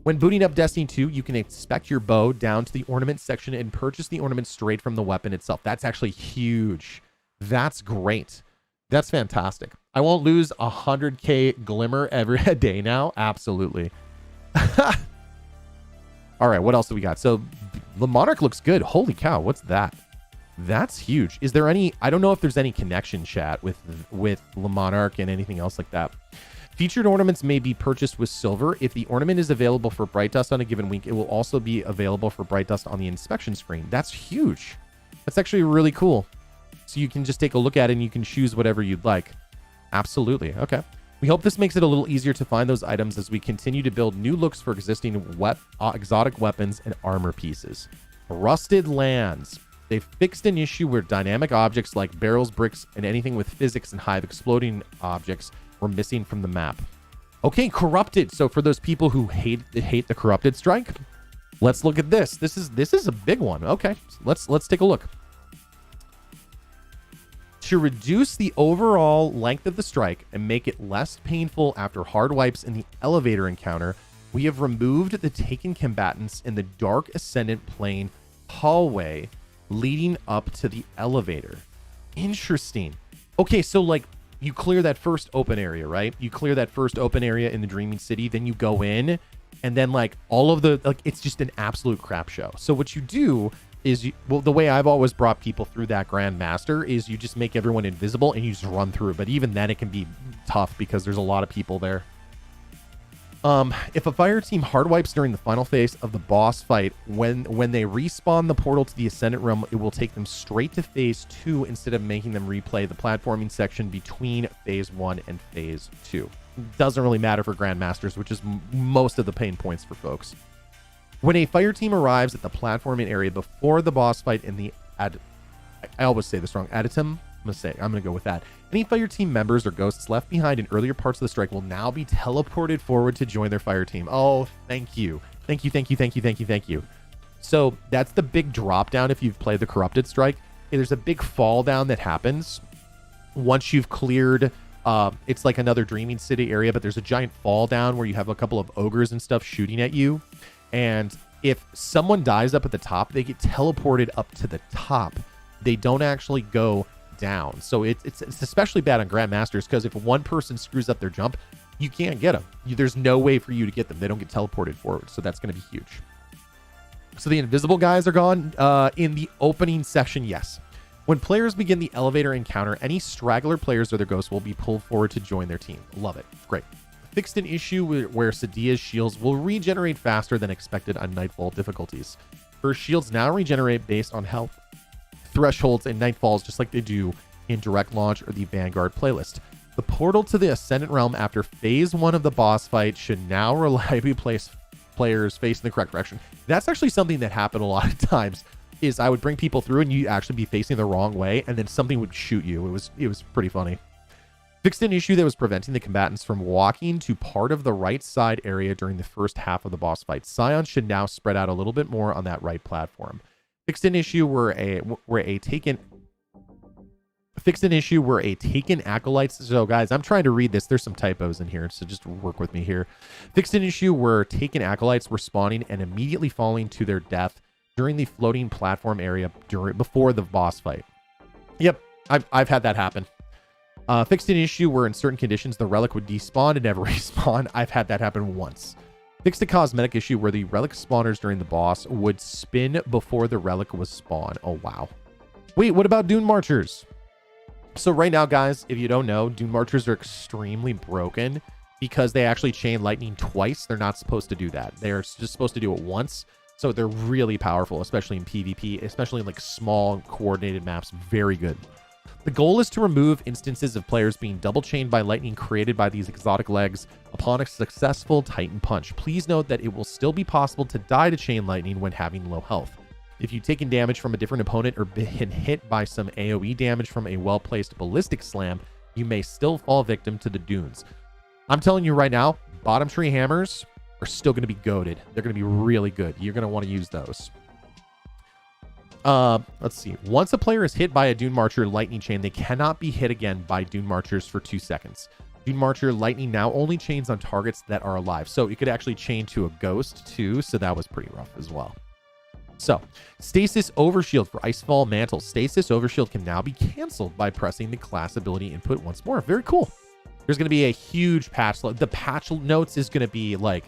Speaker 1: When booting up Destiny 2, you can inspect your bow down to the ornament section and purchase the ornament straight from the weapon itself. That's actually huge. That's great. That's fantastic. I won't lose 100k glimmer every day now. Absolutely. All right, what else do we got? So the Monarch looks good. Holy cow, what's that? That's huge. Is there any, I don't know if there's any connection chat with the Monarch and anything else like that. Featured ornaments may be purchased with silver. If the ornament is available for Bright Dust on a given week, it will also be available for Bright Dust on the inspection screen. That's huge. That's actually really cool. So you can just take a look at it and you can choose whatever you'd like. Absolutely. Okay. We hope this makes it a little easier to find those items as we continue to build new looks for existing exotic weapons and armor pieces. Rusted Lands. They fixed an issue where dynamic objects like barrels, bricks, and anything with physics and hive exploding objects were missing from the map. Okay, Corrupted. So for those people who hate the Corrupted strike, let's look at this. This is a big one. Okay, let's take a look. To reduce the overall length of the strike and make it less painful after hard wipes in the elevator encounter, we have removed the taken combatants in the Dark Ascendant Plane hallway leading up to the elevator. Interesting. Okay, so like you clear that first open area, right? You clear that first open area in the Dreaming City, then you go in, and then like all of the, like it's just an absolute crap show. So what you do is, the way I've always brought people through that Grand Master is you just make everyone invisible and you just run through. But even then it can be tough because there's a lot of people there. If a fire team hard wipes during the final phase of the boss fight, when they respawn the portal to the Ascendant Realm, it will take them straight to phase 2 instead of making them replay the platforming section between phase 1 and phase 2. Doesn't really matter for Grandmasters, which is most of the pain points for folks. When a fire team arrives at the platforming area before the boss fight in the I always say this wrong, Aditum. I'm gonna go with that. Any fire team members or ghosts left behind in earlier parts of the strike will now be teleported forward to join their fire team. Oh, thank you. Thank you, thank you, thank you, thank you, thank you. So that's the big drop down if you've played the Corrupted strike. There's a big fall down that happens once you've cleared, it's like another Dreaming City area, but there's a giant fall down where you have a couple of ogres and stuff shooting at you. And if someone dies up at the top, they get teleported up to the top. They don't actually go down. So it's especially bad on Grandmasters because if one person screws up their jump, you can't get them. There's no way for you to get them. They don't get teleported forward. So that's going to be huge. So the invisible guys are gone. In the opening section, yes. When players begin the elevator encounter, any straggler players or their ghosts will be pulled forward to join their team. Love it. Great. fixed an issue where Sadia's shields will regenerate faster than expected on Nightfall difficulties. Her shields now regenerate based on health thresholds and Nightfalls, just like they do in Direct Launch or the Vanguard playlist. The portal to the Ascendant Realm after phase 1 of the boss fight should now reliably place players facing the correct direction. That's actually something that happened a lot of times, is I would bring people through and you'd actually be facing the wrong way and then something would shoot you. It was pretty funny. Fixed an issue that was preventing the combatants from walking to part of the right side area during the first half of the boss fight. Scions should now spread out a little bit more on that right platform. Fixed an issue where a taken acolytes. So guys, I'm trying to read this. There's some typos in here, so just work with me here. Fixed an issue where taken acolytes were spawning and immediately falling to their death during the floating platform area before the boss fight. Yep, I've had that happen. Fixed an issue where in certain conditions the relic would despawn and never respawn. I've had that happen once. Fixed a cosmetic issue where the relic spawners during the boss would spin before the relic was spawned. Oh, wow. Wait, what about Dune Marchers? So right now, guys, if you don't know, Dune Marchers are extremely broken because they actually chain lightning twice. They're not supposed to do that. They're just supposed to do it once. So they're really powerful, especially in PvP, especially in like small coordinated maps. Very good. The goal is to remove instances of players being double chained by lightning created by these exotic legs upon a successful Titan punch. Please note that it will still be possible to die to chain lightning when having low health. If you've taken damage from a different opponent or been hit by some AoE damage from a well-placed ballistic slam, you may still fall victim to the dunes. I'm telling you right now, bottom tree hammers are still going to be goated. They're going to be really good. You're going to want to use those. Let's see. Once a player is hit by a Dune Marcher lightning chain, they cannot be hit again by Dune Marchers for 2 seconds. Dune Marcher lightning now only chains on targets that are alive. So it could actually chain to a ghost too. So that was pretty rough as well. So Stasis Overshield for Icefall Mantle. Stasis Overshield can now be canceled by pressing the class ability input once more. Very cool. There's going to be a huge patch. The patch notes is going to be like,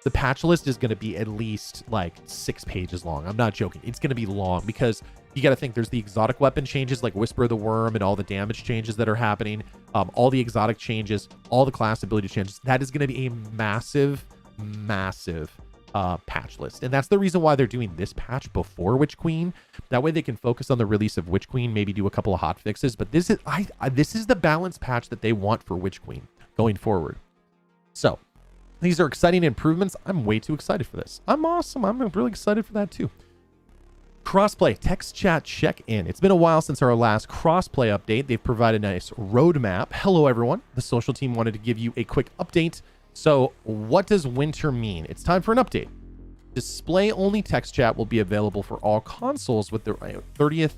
Speaker 1: the patch list is going to be at least like 6 pages long. I'm not joking. It's going to be long because you got to think there's the exotic weapon changes like Whisper of the Worm and all the damage changes that are happening. All the exotic changes, all the class ability changes. That is going to be a massive, massive patch list. And that's the reason why they're doing this patch before Witch Queen. That way they can focus on the release of Witch Queen, maybe do a couple of hot fixes. But this is the balance patch that they want for Witch Queen going forward. So these are exciting improvements. I'm way too excited for this. I'm awesome. I'm really excited for that too. Crossplay text chat check-in. It's been a while since our last crossplay update. They've provided a nice roadmap. Hello, everyone. The social team wanted to give you a quick update. So what does winter mean? It's time for an update. Display-only text chat will be available for all consoles with the 30th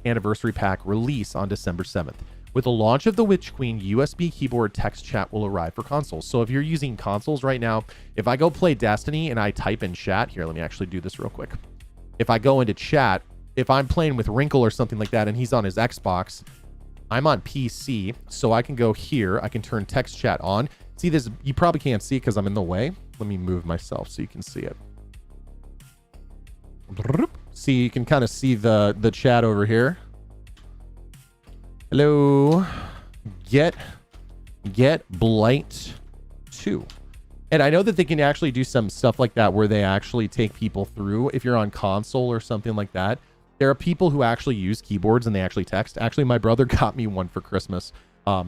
Speaker 1: anniversary pack release on December 7th. With the launch of the Witch Queen, USB keyboard text chat will arrive for consoles. So if you're using consoles right now, if I go play Destiny and I type in chat, here, let me actually do this real quick. If I go into chat, if I'm playing with Wrinkle or something like that and he's on his Xbox, I'm on PC, so I can go here. I can turn text chat on. See this? You probably can't see it because I'm in the way. Let me move myself so you can see it. See, you can kind of see the chat over here. Hello, get Blight 2. And I know that they can actually do some stuff like that where they actually take people through. If you're on console or something like that, there are people who actually use keyboards and they actually text. Actually, my brother got me one for Christmas.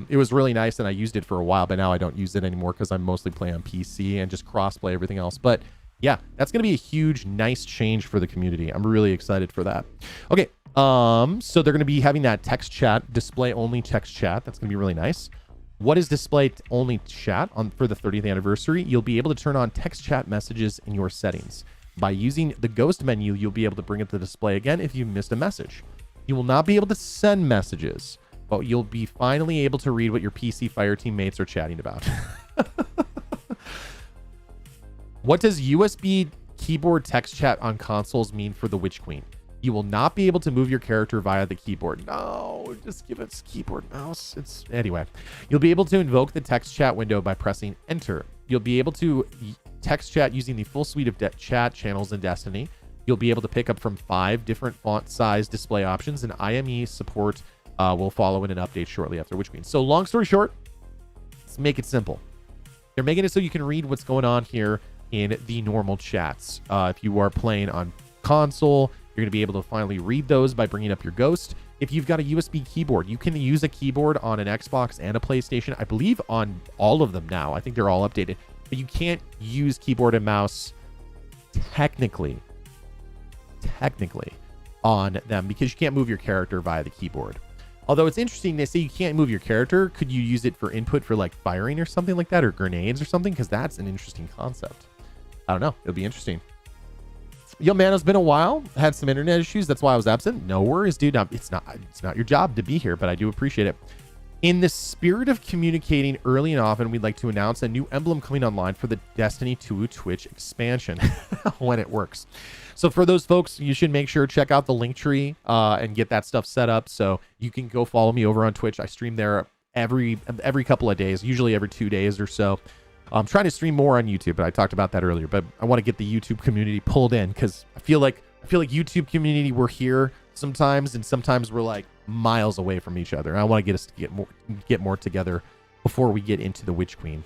Speaker 1: It was really nice and I used it for a while, but now I don't use it anymore because I mostly play on PC and just cross-play everything else. But yeah, that's going to be a huge, nice change for the community. I'm really excited for that. Okay. So they're going to be having that text chat, display only text chat. That's going to be really nice. What is display only chat for the 30th anniversary? You'll be able to turn on text chat messages in your settings. By using the ghost menu, you'll be able to bring it to display again if you missed a message. You will not be able to send messages, but you'll be finally able to read what your PC Fire teammates are chatting about. What does USB keyboard text chat on consoles mean for the Witch Queen? You will not be able to move your character via the keyboard. No, just give it keyboard mouse. Anyway. You'll be able to invoke the text chat window by pressing enter. You'll be able to text chat using the full suite of chat channels in Destiny. You'll be able to pick up from 5 different font size display options, and IME support will follow in an update shortly after Witch Queen. So long story short, let's make it simple. They're making it so you can read what's going on here in the normal chats. If you are playing on console, you're going to be able to finally read those by bringing up your Ghost. If you've got a USB keyboard, you can use a keyboard on an Xbox and a PlayStation. I believe on all of them now. I think they're all updated. But you can't use keyboard and mouse technically on them because you can't move your character via the keyboard. Although it's interesting, they say you can't move your character. Could you use it for input for like firing or something like that, or grenades or something? Because that's an interesting concept. I don't know. It'll be interesting. Yo, man, it's been a while. I had some internet issues. That's why I was absent. No worries, dude. It's not your job to be here, but I do appreciate it. In the spirit of communicating early and often, we'd like to announce a new emblem coming online for the Destiny 2 Twitch expansion when it works. So for those folks, you should make sure to check out the link tree and get that stuff set up so you can go follow me over on Twitch. I stream there every couple of days, usually every 2 days or so. I'm trying to stream more on YouTube, but I talked about that earlier. But I want to get the YouTube community pulled in because I feel like YouTube community, we're here sometimes, and sometimes we're like miles away from each other. I want to get us to get more together before we get into the Witch Queen.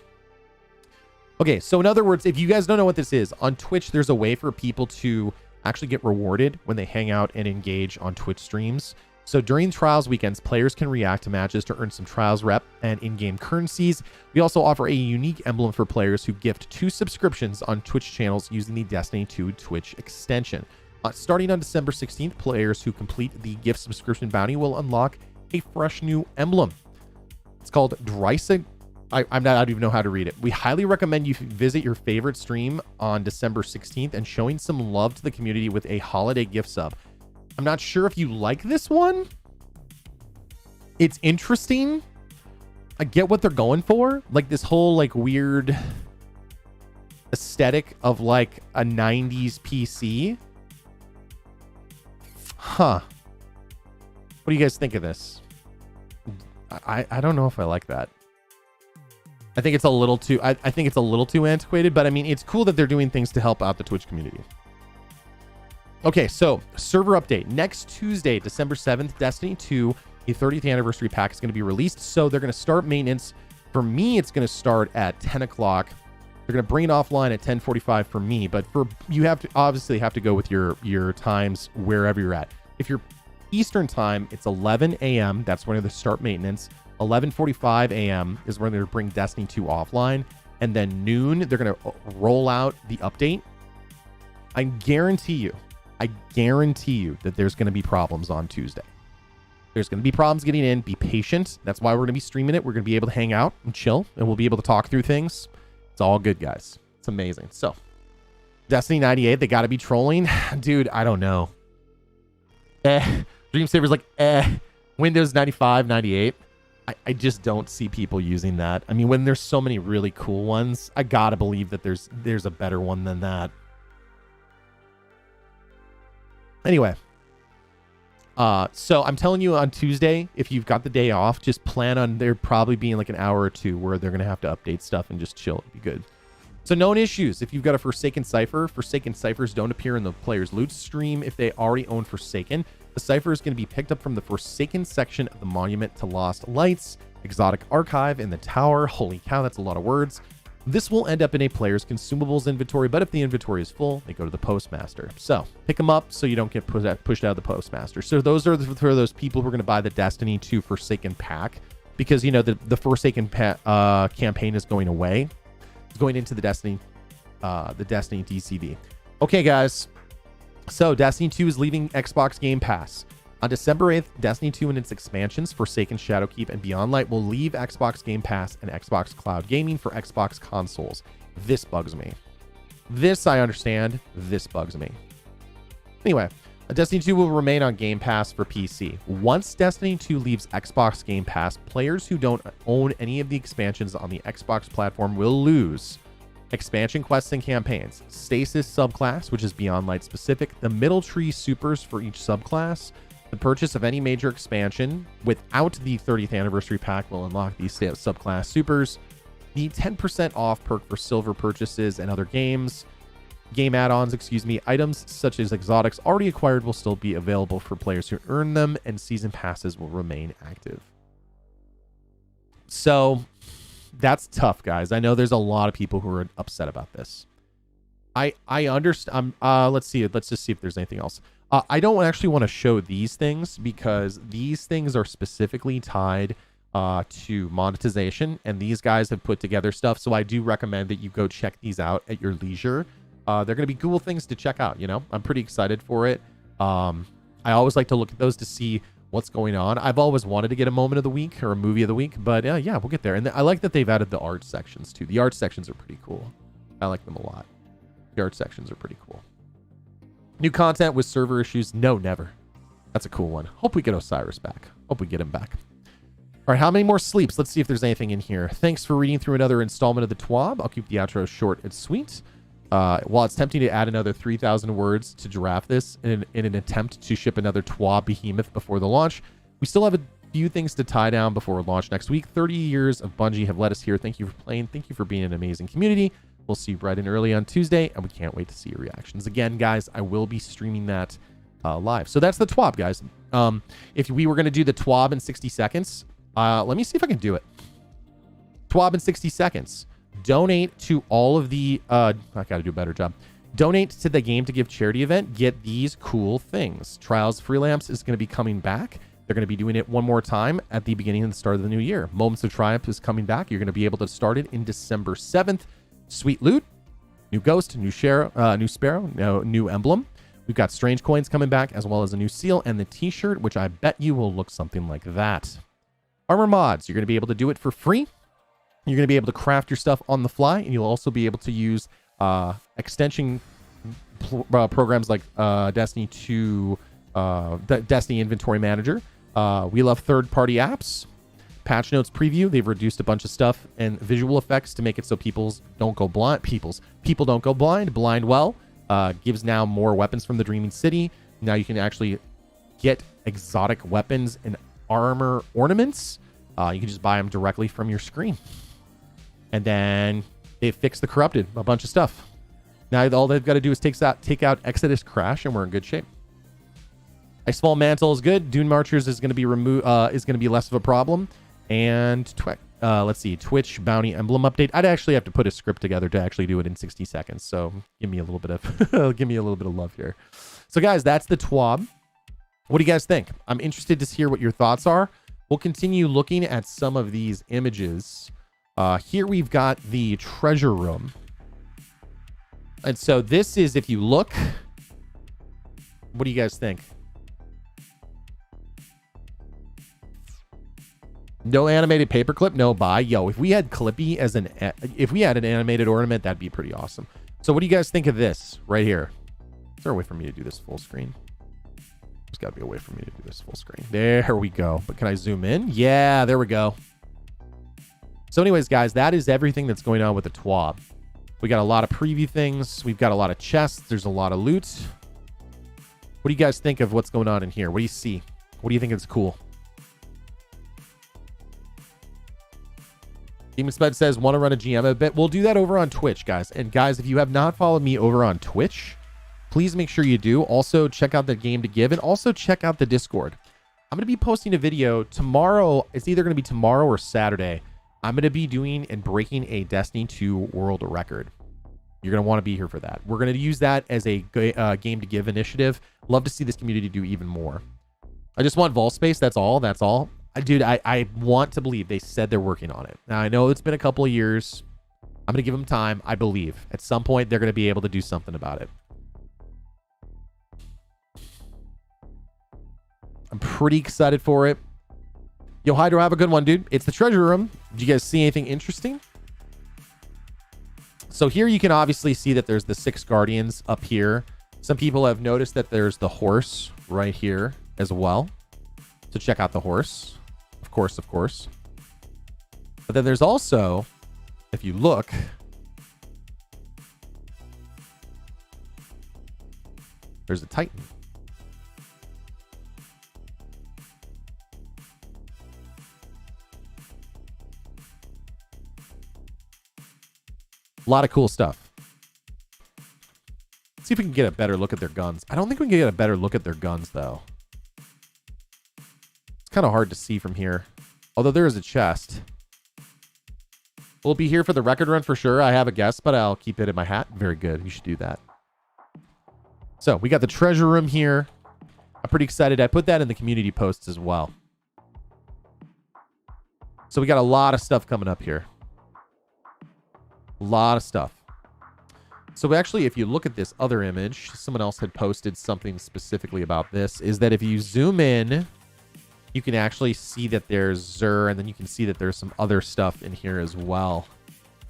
Speaker 1: Okay, so in other words, if you guys don't know what this is, on Twitch, there's a way for people to actually get rewarded when they hang out and engage on Twitch streams. So during Trials weekends, players can react to matches to earn some Trials rep and in-game currencies. We also offer a unique emblem for players who gift 2 subscriptions on Twitch channels using the Destiny 2 Twitch extension. Starting on December 16th, players who complete the gift subscription bounty will unlock a fresh new emblem. It's called Drysa. I don't even know how to read it. We highly recommend you visit your favorite stream on December 16th and showing some love to the community with a holiday gift sub. I'm not sure if you like this one. It's interesting. I get what they're going for. Like this whole like weird aesthetic of like a 90s PC. Huh. What do you guys think of this? I don't know if I like that. I think it's a little too I think it's a little too antiquated, but I mean it's cool that they're doing things to help out the Twitch community. Okay, so server update. Next Tuesday, December 7th, Destiny 2, the 30th anniversary pack is going to be released. So they're going to start maintenance. For me, it's going to start at 10 o'clock. They're going to bring it offline at 10:45 for me, but for you have to obviously have to go with your times wherever you're at. If you're Eastern time, it's 11 a.m. That's when they start maintenance. 11:45 a.m. is when they're going to bring Destiny 2 offline. And then noon, they're going to roll out the update. I guarantee you that there's going to be problems on Tuesday. There's going to be problems getting in. Be patient. That's why we're going to be streaming it. We're going to be able to hang out and chill, and we'll be able to talk through things. It's all good, guys. It's amazing. So, Destiny 98, they got to be trolling. Dude, I don't know. Dreamsaver's like, Windows 95, 98. I just don't see people using that. I mean, when there's so many really cool ones, I got to believe that there's a better one than that. Anyway, so I'm telling you on Tuesday, if you've got the day off, just plan on there probably being like an hour or two where they're going to have to update stuff and just chill. It'd be good. So known issues. If you've got a Forsaken Cipher, Forsaken Ciphers don't appear in the player's loot stream if they already own Forsaken. The Cipher is going to be picked up from the Forsaken section of the Monument to Lost Lights, Exotic Archive in the Tower. Holy cow, that's a lot of words. This will end up in a player's consumables inventory, but if the inventory is full, they go to the Postmaster. So pick them up so you don't get pushed out of the Postmaster. So those are for those people who are going to buy the Destiny 2 Forsaken pack, because you know the Forsaken campaign is going away. It's going into the Destiny DCV. Okay, guys. So Destiny 2 is leaving Xbox Game Pass. On December 8th, Destiny 2 and its expansions, Forsaken, Shadowkeep, and Beyond Light will leave Xbox Game Pass and Xbox Cloud Gaming for Xbox consoles. This bugs me. This I understand. This bugs me. Anyway, Destiny 2 will remain on Game Pass for PC. Once Destiny 2 leaves Xbox Game Pass, players who don't own any of the expansions on the Xbox platform will lose expansion quests and campaigns, Stasis subclass, which is Beyond Light specific, the Middle Tree supers for each subclass. The purchase of any major expansion without the 30th anniversary pack will unlock these subclass supers. The 10% off perk for silver purchases and other game add-ons, items such as exotics already acquired will still be available for players who earn them, and season passes will remain active. So that's tough, guys. I know there's a lot of people who are upset about this. I understand. Let's see. Let's just see if there's anything else. I don't actually want to show these things because these things are specifically tied to monetization, and these guys have put together stuff. So I do recommend that you go check these out at your leisure. They're going to be cool things to check out. You know, I'm pretty excited for it. I always like to look at those to see what's going on. I've always wanted to get a moment of the week or a movie of the week, but yeah, we'll get there. And I like that they've added the art sections too. The art sections are pretty cool. I like them a lot. The art sections are pretty cool. New content with server issues? No, never. That's a cool one. Hope we get Osiris back. Hope we get him back. All right, how many more sleeps? Let's see if there's anything in here. Thanks for reading through another installment of the TWAB. I'll keep the outro short and sweet. While it's tempting to add another 3,000 words to giraffe this in an attempt to ship another TWAB behemoth before the launch, we still have a few things to tie down before launch next week. 30 years of Bungie have led us here. Thank you for playing. Thank you for being an amazing community. We'll see you bright and early on Tuesday, and we can't wait to see your reactions. Again, guys, I will be streaming that live. So that's the TWAB, guys. If we were going to do the TWAB in 60 seconds, let me see if I can do it. TWAB in 60 seconds. Donate to all of the... I got to do a better job. Donate to the Game to Give charity event. Get these cool things. Trials Freelance is going to be coming back. They're going to be doing it one more time at the beginning and the start of the new year. Moments of Triumph is coming back. You're going to be able to start it in December 7th. Sweet loot, new ghost, new sparrow, new emblem. We've got strange coins coming back, as well as a new seal and the t-shirt, which I bet you will look something like that. Armor mods, you're going to be able to do it for free. You're going to be able to craft your stuff on the fly, and you'll also be able to use extension programs like Destiny 2, Destiny Inventory Manager. We love third-party apps. Patch notes preview, they've reduced a bunch of stuff and visual effects to make it so people don't go blind. People don't go blind. Blind well gives now more weapons from the Dreaming City. Now you can actually get exotic weapons and armor ornaments. You can just buy them directly from your screen. And then they fixed the corrupted, a bunch of stuff. Now all they've got to do is take out Exodus Crash, and we're in good shape. Icefall Mantle is good. Dune Marchers is going to be is going to be less of a problem. And let's see, Twitch bounty emblem update. I'd actually have to put a script together to actually do it in 60 seconds. So give me a little bit of love here. So guys, that's the TWAB. What do you guys think? I'm interested to hear what your thoughts are. We'll continue looking at some of these images. Here we've got the treasure room. And so this is, if you look, what do you guys think? No animated paperclip, no buy. Yo, if we had Clippy as if we had an animated ornament, that'd be pretty awesome. So what do you guys think of this right here? Is there a way for me to do this full screen? There's got to be a way for me to do this full screen. There we go. But can I zoom in? Yeah, there we go. So anyways, guys, that is everything that's going on with the TWAB. We got a lot of preview things. We've got a lot of chests. There's a lot of loot. What do you guys think of what's going on in here? What do you see? What do you think is cool? Demon Spud says, want to run a GM a bit? We'll do that over on Twitch, guys. And guys, if you have not followed me over on Twitch, please make sure you do. Also, check out the Game to Give, and also check out the Discord. I'm going to be posting a video tomorrow. It's either going to be tomorrow or Saturday. I'm going to be doing and breaking a Destiny 2 world record. You're going to want to be here for that. We're going to use that as a Game to Give initiative. Love to see this community do even more. I just want vault space. That's all. That's all. Dude, I want to believe they said they're working on it. Now, I know it's been a couple of years. I'm going to give them time. I believe at some point they're going to be able to do something about it. I'm pretty excited for it. Yo, Hydro, have a good one, dude. It's the treasure room. Did you guys see anything interesting? So here you can obviously see that there's the 6 guardians up here. Some people have noticed that there's the horse right here as well. So check out the horse. Of course. But then there's also, if you look, there's a Titan. A lot of cool stuff. Let's see if we can get a better look at their guns. I don't think we can get a better look at their guns, though. It's kind of hard to see from here. Although there is a chest. will be here for the record run for sure. I have a guess, but I'll keep it in my hat. Very good. You should do that. So we got the treasure room here. I'm pretty excited. I put that in the community posts as well. So we got a lot of stuff coming up here. A lot of stuff. So actually, if you look at this other image, someone else had posted something specifically about this, is that if you zoom in, you can actually see that there's Xur, and then you can see that there's some other stuff in here as well.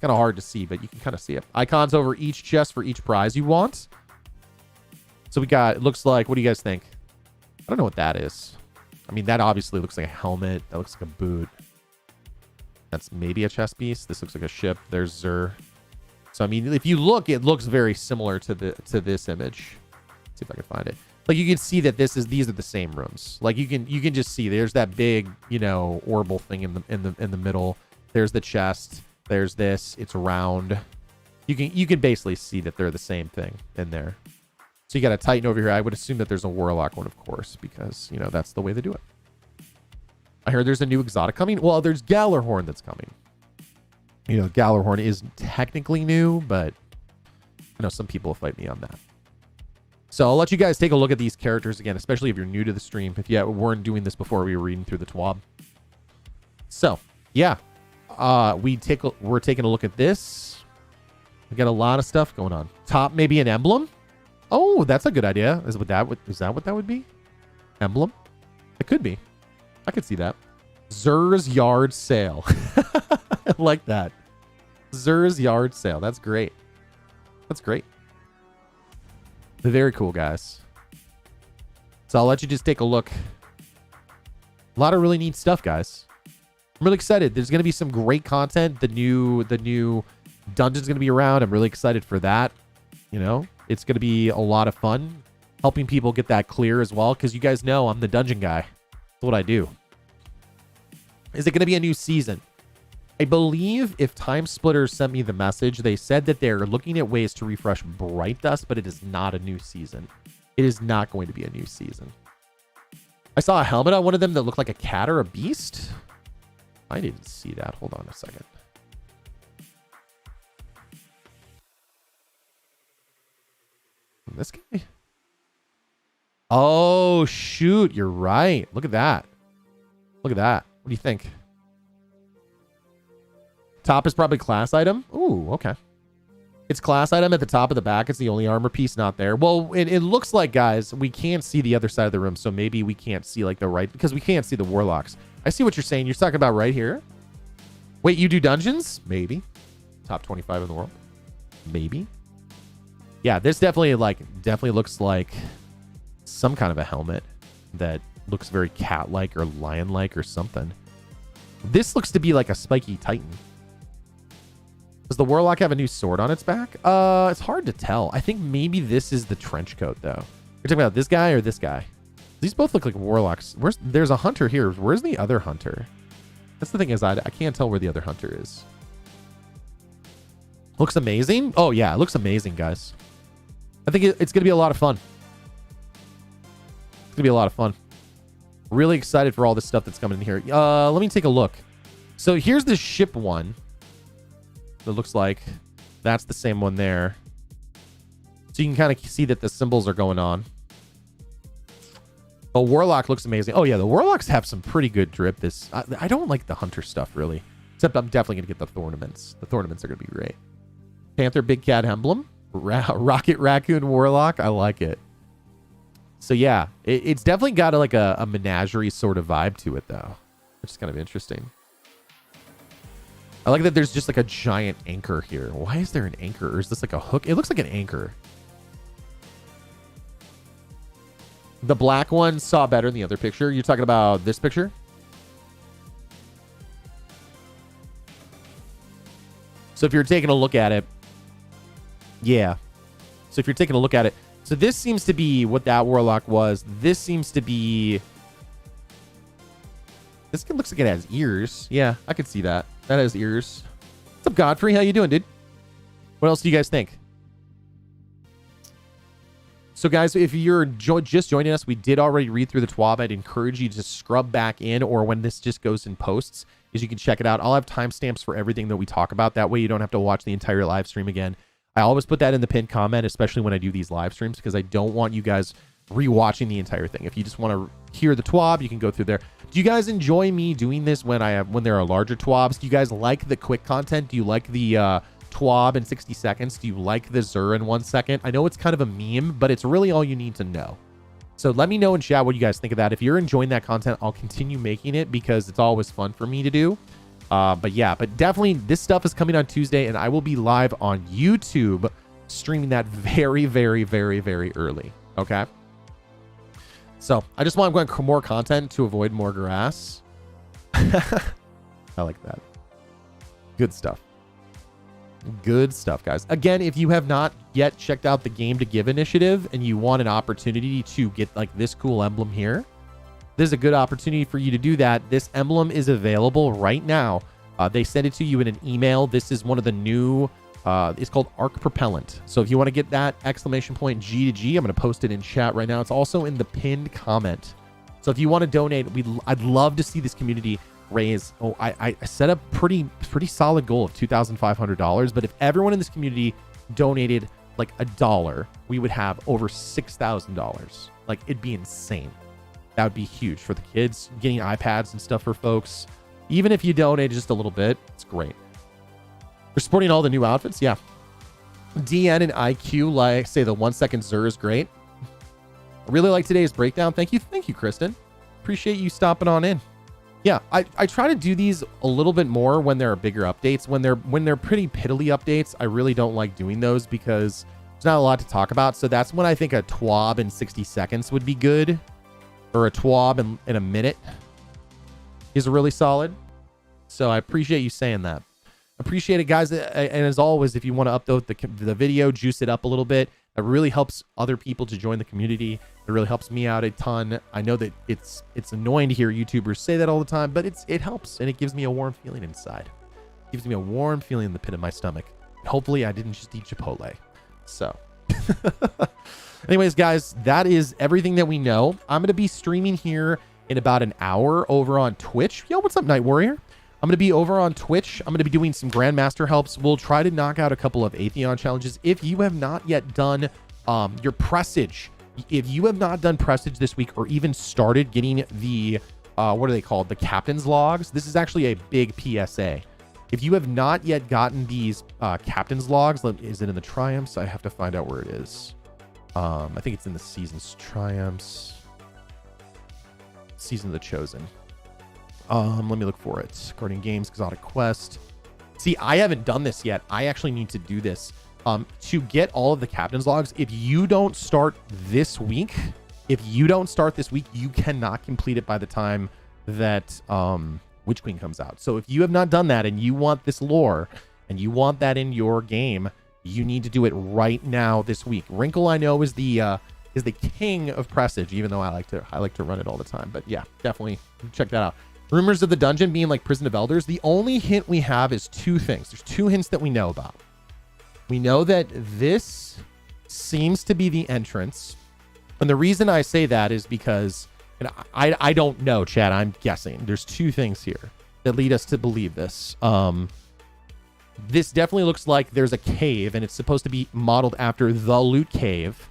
Speaker 1: Kind of hard to see, but you can kind of see it. Icons over each chest for each prize you want. So we got, it looks like, what do you guys think? I don't know what that is. I mean, that obviously looks like a helmet. That looks like a boot. That's maybe a chest piece. This looks like a ship. There's Xur. So I mean, if you look, it looks very similar to this image. Let's see if I can find it. Like you can see that these are the same rooms. Like you can just see there's that big, you know, orbital thing in the middle. There's the chest. There's this. It's round. You can basically see that they're the same thing in there. So you got a Titan over here. I would assume that there's a Warlock one, of course, because you know that's the way they do it. I heard there's a new exotic coming. Well, there's Gallarhorn that's coming. You know, Gallarhorn is technically new, but I know some people will fight me on that. So I'll let you guys take a look at these characters again, especially if you're new to the stream. If you weren't doing this before, we were reading through the TWAB. So yeah, we're taking a look at this. We got a lot of stuff going on. Top, maybe an emblem. Oh, that's a good idea. Is that what that would be? Emblem? It could be. I could see that. Xur's yard sale. I like that. Xur's yard sale. That's great. That's great. Very cool, guys. So I'll let you just take a look. A lot of really neat stuff, guys. I'm really excited. There's going to be some great content. The new dungeon's going to be around. I'm really excited for that. You know, it's going to be a lot of fun helping people get that clear as well. Because you guys know I'm the dungeon guy. That's what I do. Is it going to be a new season? I believe if Time Splitters sent me the message, they said that they're looking at ways to refresh Bright Dust, but it is not a new season. It is not going to be a new season. I saw a helmet on one of them that looked like a cat or a beast. I didn't see that. Hold on a second. This guy? Oh, shoot. You're right. Look at that. Look at that. What do you think? Top is probably class item. Ooh, okay. It's class item at the top of the back. It's the only armor piece not there. Well, it looks like, guys, we can't see the other side of the room, so maybe we can't see like the right, because we can't see the warlocks. I see what you're saying. You're talking about right here. Wait, you do dungeons? Maybe. Top 25 in the world. Maybe. Yeah, this definitely looks like some kind of a helmet that looks very cat-like or lion-like or something. This looks to be like a spiky titan. Does the warlock have a new sword on its back? It's hard to tell. I think maybe this is the trench coat, though. You're talking about this guy or this guy? These both look like warlocks. There's a hunter here. Where's the other hunter? That's the thing is I can't tell where the other hunter is. Looks amazing. Oh, yeah. It looks amazing, guys. I think it's going to be a lot of fun. It's going to be a lot of fun. Really excited for all this stuff that's coming in here. Let me take a look. So here's the ship one. It looks like that's the same one there. So you can kind of see that the symbols are going on. Oh, Warlock looks amazing. Oh, yeah, the Warlocks have some pretty good drip. I don't like the Hunter stuff, really. Except I'm definitely going to get the Thornaments. The Thornaments are going to be great. Panther Big Cat Emblem. Rocket Raccoon Warlock. I like it. So, yeah, it's definitely got like a menagerie sort of vibe to it, though. Which is kind of interesting. I like that there's just like a giant anchor here. Why is there an anchor? Or is this like a hook? It looks like an anchor. The black one saw better in the other picture. You're talking about this picture? So if you're taking a look at it, yeah. So if you're taking a look at it, so this seems to be what that warlock was. This seems to be... This looks like it has ears. Yeah, I could see that. That has ears. What's up, Godfrey? How you doing, dude? What else do you guys think? So, guys, if you're just joining us, we did already read through the TWAB. I'd encourage you to scrub back in, or when this just goes in posts, is you can check it out. I'll have timestamps for everything that we talk about. That way you don't have to watch the entire live stream again. I always put that in the pinned comment, especially when I do these live streams, because I don't want you guys rewatching the entire thing. If you just want to hear the TWAB, you can go through there. Do you guys enjoy me doing this when there are larger TWABs? Do you guys like the quick content? Do you like the TWAB in 60 seconds? Do you like the Zur in 1 second? I know it's kind of a meme, but it's really all you need to know. So let me know in chat what you guys think of that. If you're enjoying that content, I'll continue making it because it's always fun for me to do. But definitely this stuff is coming on Tuesday, and I will be live on YouTube streaming that very, very, very, very early. Okay. So I just want more content to avoid more grass. I like that. Good stuff. Good stuff, guys. Again, if you have not yet checked out the Game to Give initiative and you want an opportunity to get like this cool emblem here, this is a good opportunity for you to do that. This emblem is available right now. They send it to you in an email. This is one of the new, it's called Arc Propellant. So if you want to get that exclamation point G to G, I'm going to post it in chat right now. It's also in the pinned comment. So if you want to donate, I'd love to see this community raise. I set a pretty solid goal of $2,500. But if everyone in this community donated like $1, we would have over $6,000. Like, it'd be insane. That would be huge for the kids, getting iPads and stuff for folks. Even if you donate just a little bit, it's great. They're sporting all the new outfits. Yeah. DN and IQ, like, say the 1 second Zur is great. I really like today's breakdown. Thank you, Kristen. Appreciate you stopping on in. Yeah, I try to do these a little bit more when there are bigger updates. When they're pretty piddly updates, I really don't like doing those because there's not a lot to talk about. So that's when I think a TWAB in 60 seconds would be good, or a TWAB in a minute is really solid. So I appreciate you saying that. Appreciate it, guys. And as always, if you want to upload the video, juice it up a little bit. It really helps other people to join the community. It really helps me out a ton. I know that it's annoying to hear YouTubers say that all the time, but it helps, and it gives me a warm feeling inside. It gives me a warm feeling in the pit of my stomach. Hopefully I didn't just eat Chipotle. So anyways, guys, that is everything that we know. I'm going to be streaming here in about an hour over on Twitch. Yo, what's up, Night Warrior? I'm going to be over on Twitch. I'm going to be doing some Grandmaster helps. We'll try to knock out a couple of Atheon challenges. If you have not yet done your presage, if you have not done presage this week or even started getting the, what are they called? The captain's logs. This is actually a big PSA. If you have not yet gotten these captain's logs, is it in the triumphs? I have to find out where it is. I think it's in the season's triumphs. Season of the Chosen. Let me look for it. Guardian Games, Exotic Quest. See, I haven't done this yet. I actually need to do this. To get all of the captain's logs, if you don't start this week, you cannot complete it by the time that Witch Queen comes out. So if you have not done that and you want this lore and you want that in your game, you need to do it right now this week. Wrinkle, I know, is the king of presage, even though I like to run it all the time. But yeah, definitely check that out. Rumors of the dungeon being like Prison of Elders. The only hint we have is two things. There's two hints that we know about. We know that this seems to be the entrance. And the reason I say that is because, and I don't know, Chad, I'm guessing. There's two things here that lead us to believe this. This definitely looks like there's a cave, and it's supposed to be modeled after the Loot Cave.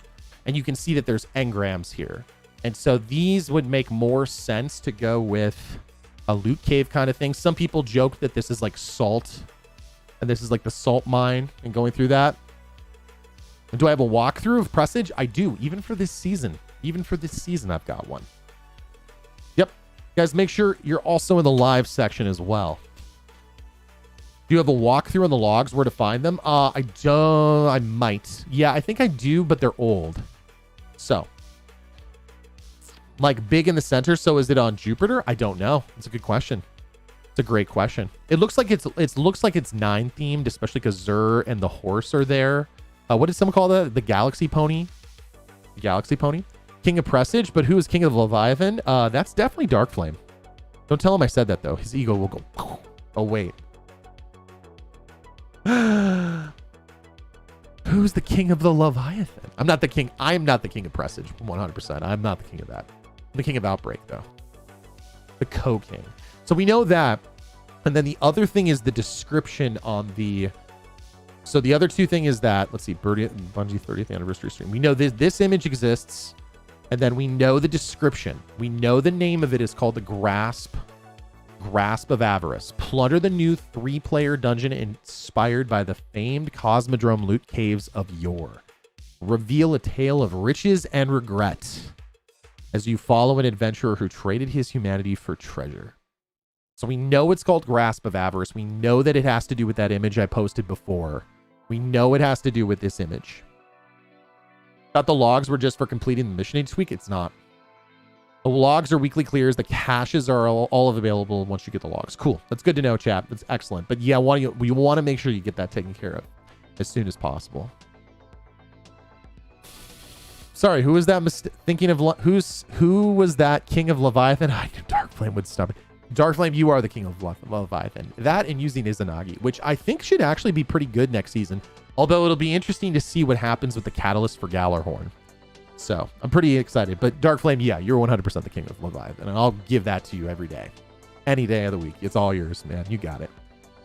Speaker 1: And you can see that there's engrams here. And so these would make more sense to go with a loot cave kind of thing. Some people joke that this is like salt, and this is like the salt mine, and going through that. And do I have a walkthrough of presage? I do, even for this season. I've got one. Yep. Guys, make sure you're also in the live section as well. Do you have a walkthrough on the logs where to find them? I don't. I might. Yeah, I think I do, but they're old. So, like big in the center. So is it on Jupiter? I don't know. It's a good question. It's a great question. It looks like it looks like it's 9 themed, especially because Zur and the horse are there. What did someone call that? The Galaxy Pony? The Galaxy Pony? King of Presage, but who is King of Leviathan? That's definitely Darkflame. Don't tell him I said that though. His ego will go, oh wait. Who's the King of the Leviathan? I'm not the king. I'm not the King of Presage. 100%. I'm not the king of that. I'm the King of Outbreak though. The Co-King. So we know that. And then the other thing is the description on the... So the other two thing is that, let's see, Bungie 30th anniversary stream. We know this image exists, and then we know the description. We know the name of it is called the Grasp of Avarice. Plunder the new 3-player dungeon inspired by the famed Cosmodrome loot caves of yore. Reveal a tale of riches and regret as you follow an adventurer who traded his humanity for treasure. So we know it's called Grasp of Avarice. We know that it has to do with that image I posted before. We know it has to do with this image. Thought the logs were just for completing the mission each week. It's not. The logs are weekly clears. The caches are all available once you get the logs. Cool. That's good to know, chat. That's excellent. But yeah, we want to make sure you get that taken care of as soon as possible. Sorry, who was that? Thinking of who was that King of Leviathan? I knew Darkflame would stop it. Darkflame, you are the King of Leviathan. That and using Izanagi, which I think should actually be pretty good next season. Although it'll be interesting to see what happens with the catalyst for Gallarhorn. So I'm pretty excited. But Darkflame, yeah, you're 100% the King of Leviathan. And I'll give that to you every day. Any day of the week. It's all yours, man. You got it.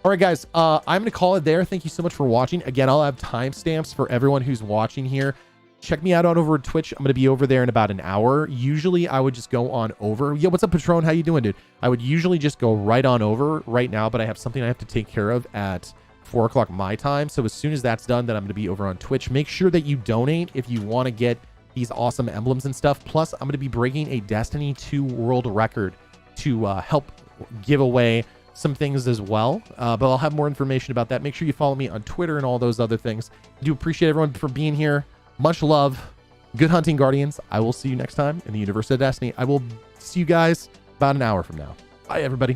Speaker 1: All right, guys. I'm going to call it there. Thank you so much for watching. Again, I'll have timestamps for everyone who's watching here. Check me out on over at Twitch. I'm going to be over there in about an hour. Usually I would just go on over. Yo, what's up, Patron? How you doing, dude? I would usually just go right on over right now, but I have something I have to take care of at 4 o'clock my time. So as soon as that's done, then I'm going to be over on Twitch. Make sure that you donate if you want to get these awesome emblems and stuff. Plus, I'm going to be breaking a Destiny 2 world record to help give away some things as well. But I'll have more information about that. Make sure you follow me on Twitter and all those other things. I do appreciate everyone for being here. Much love. Good hunting, Guardians. I will see you next time in the universe of Destiny. I will see you guys about an hour from now. Bye, everybody.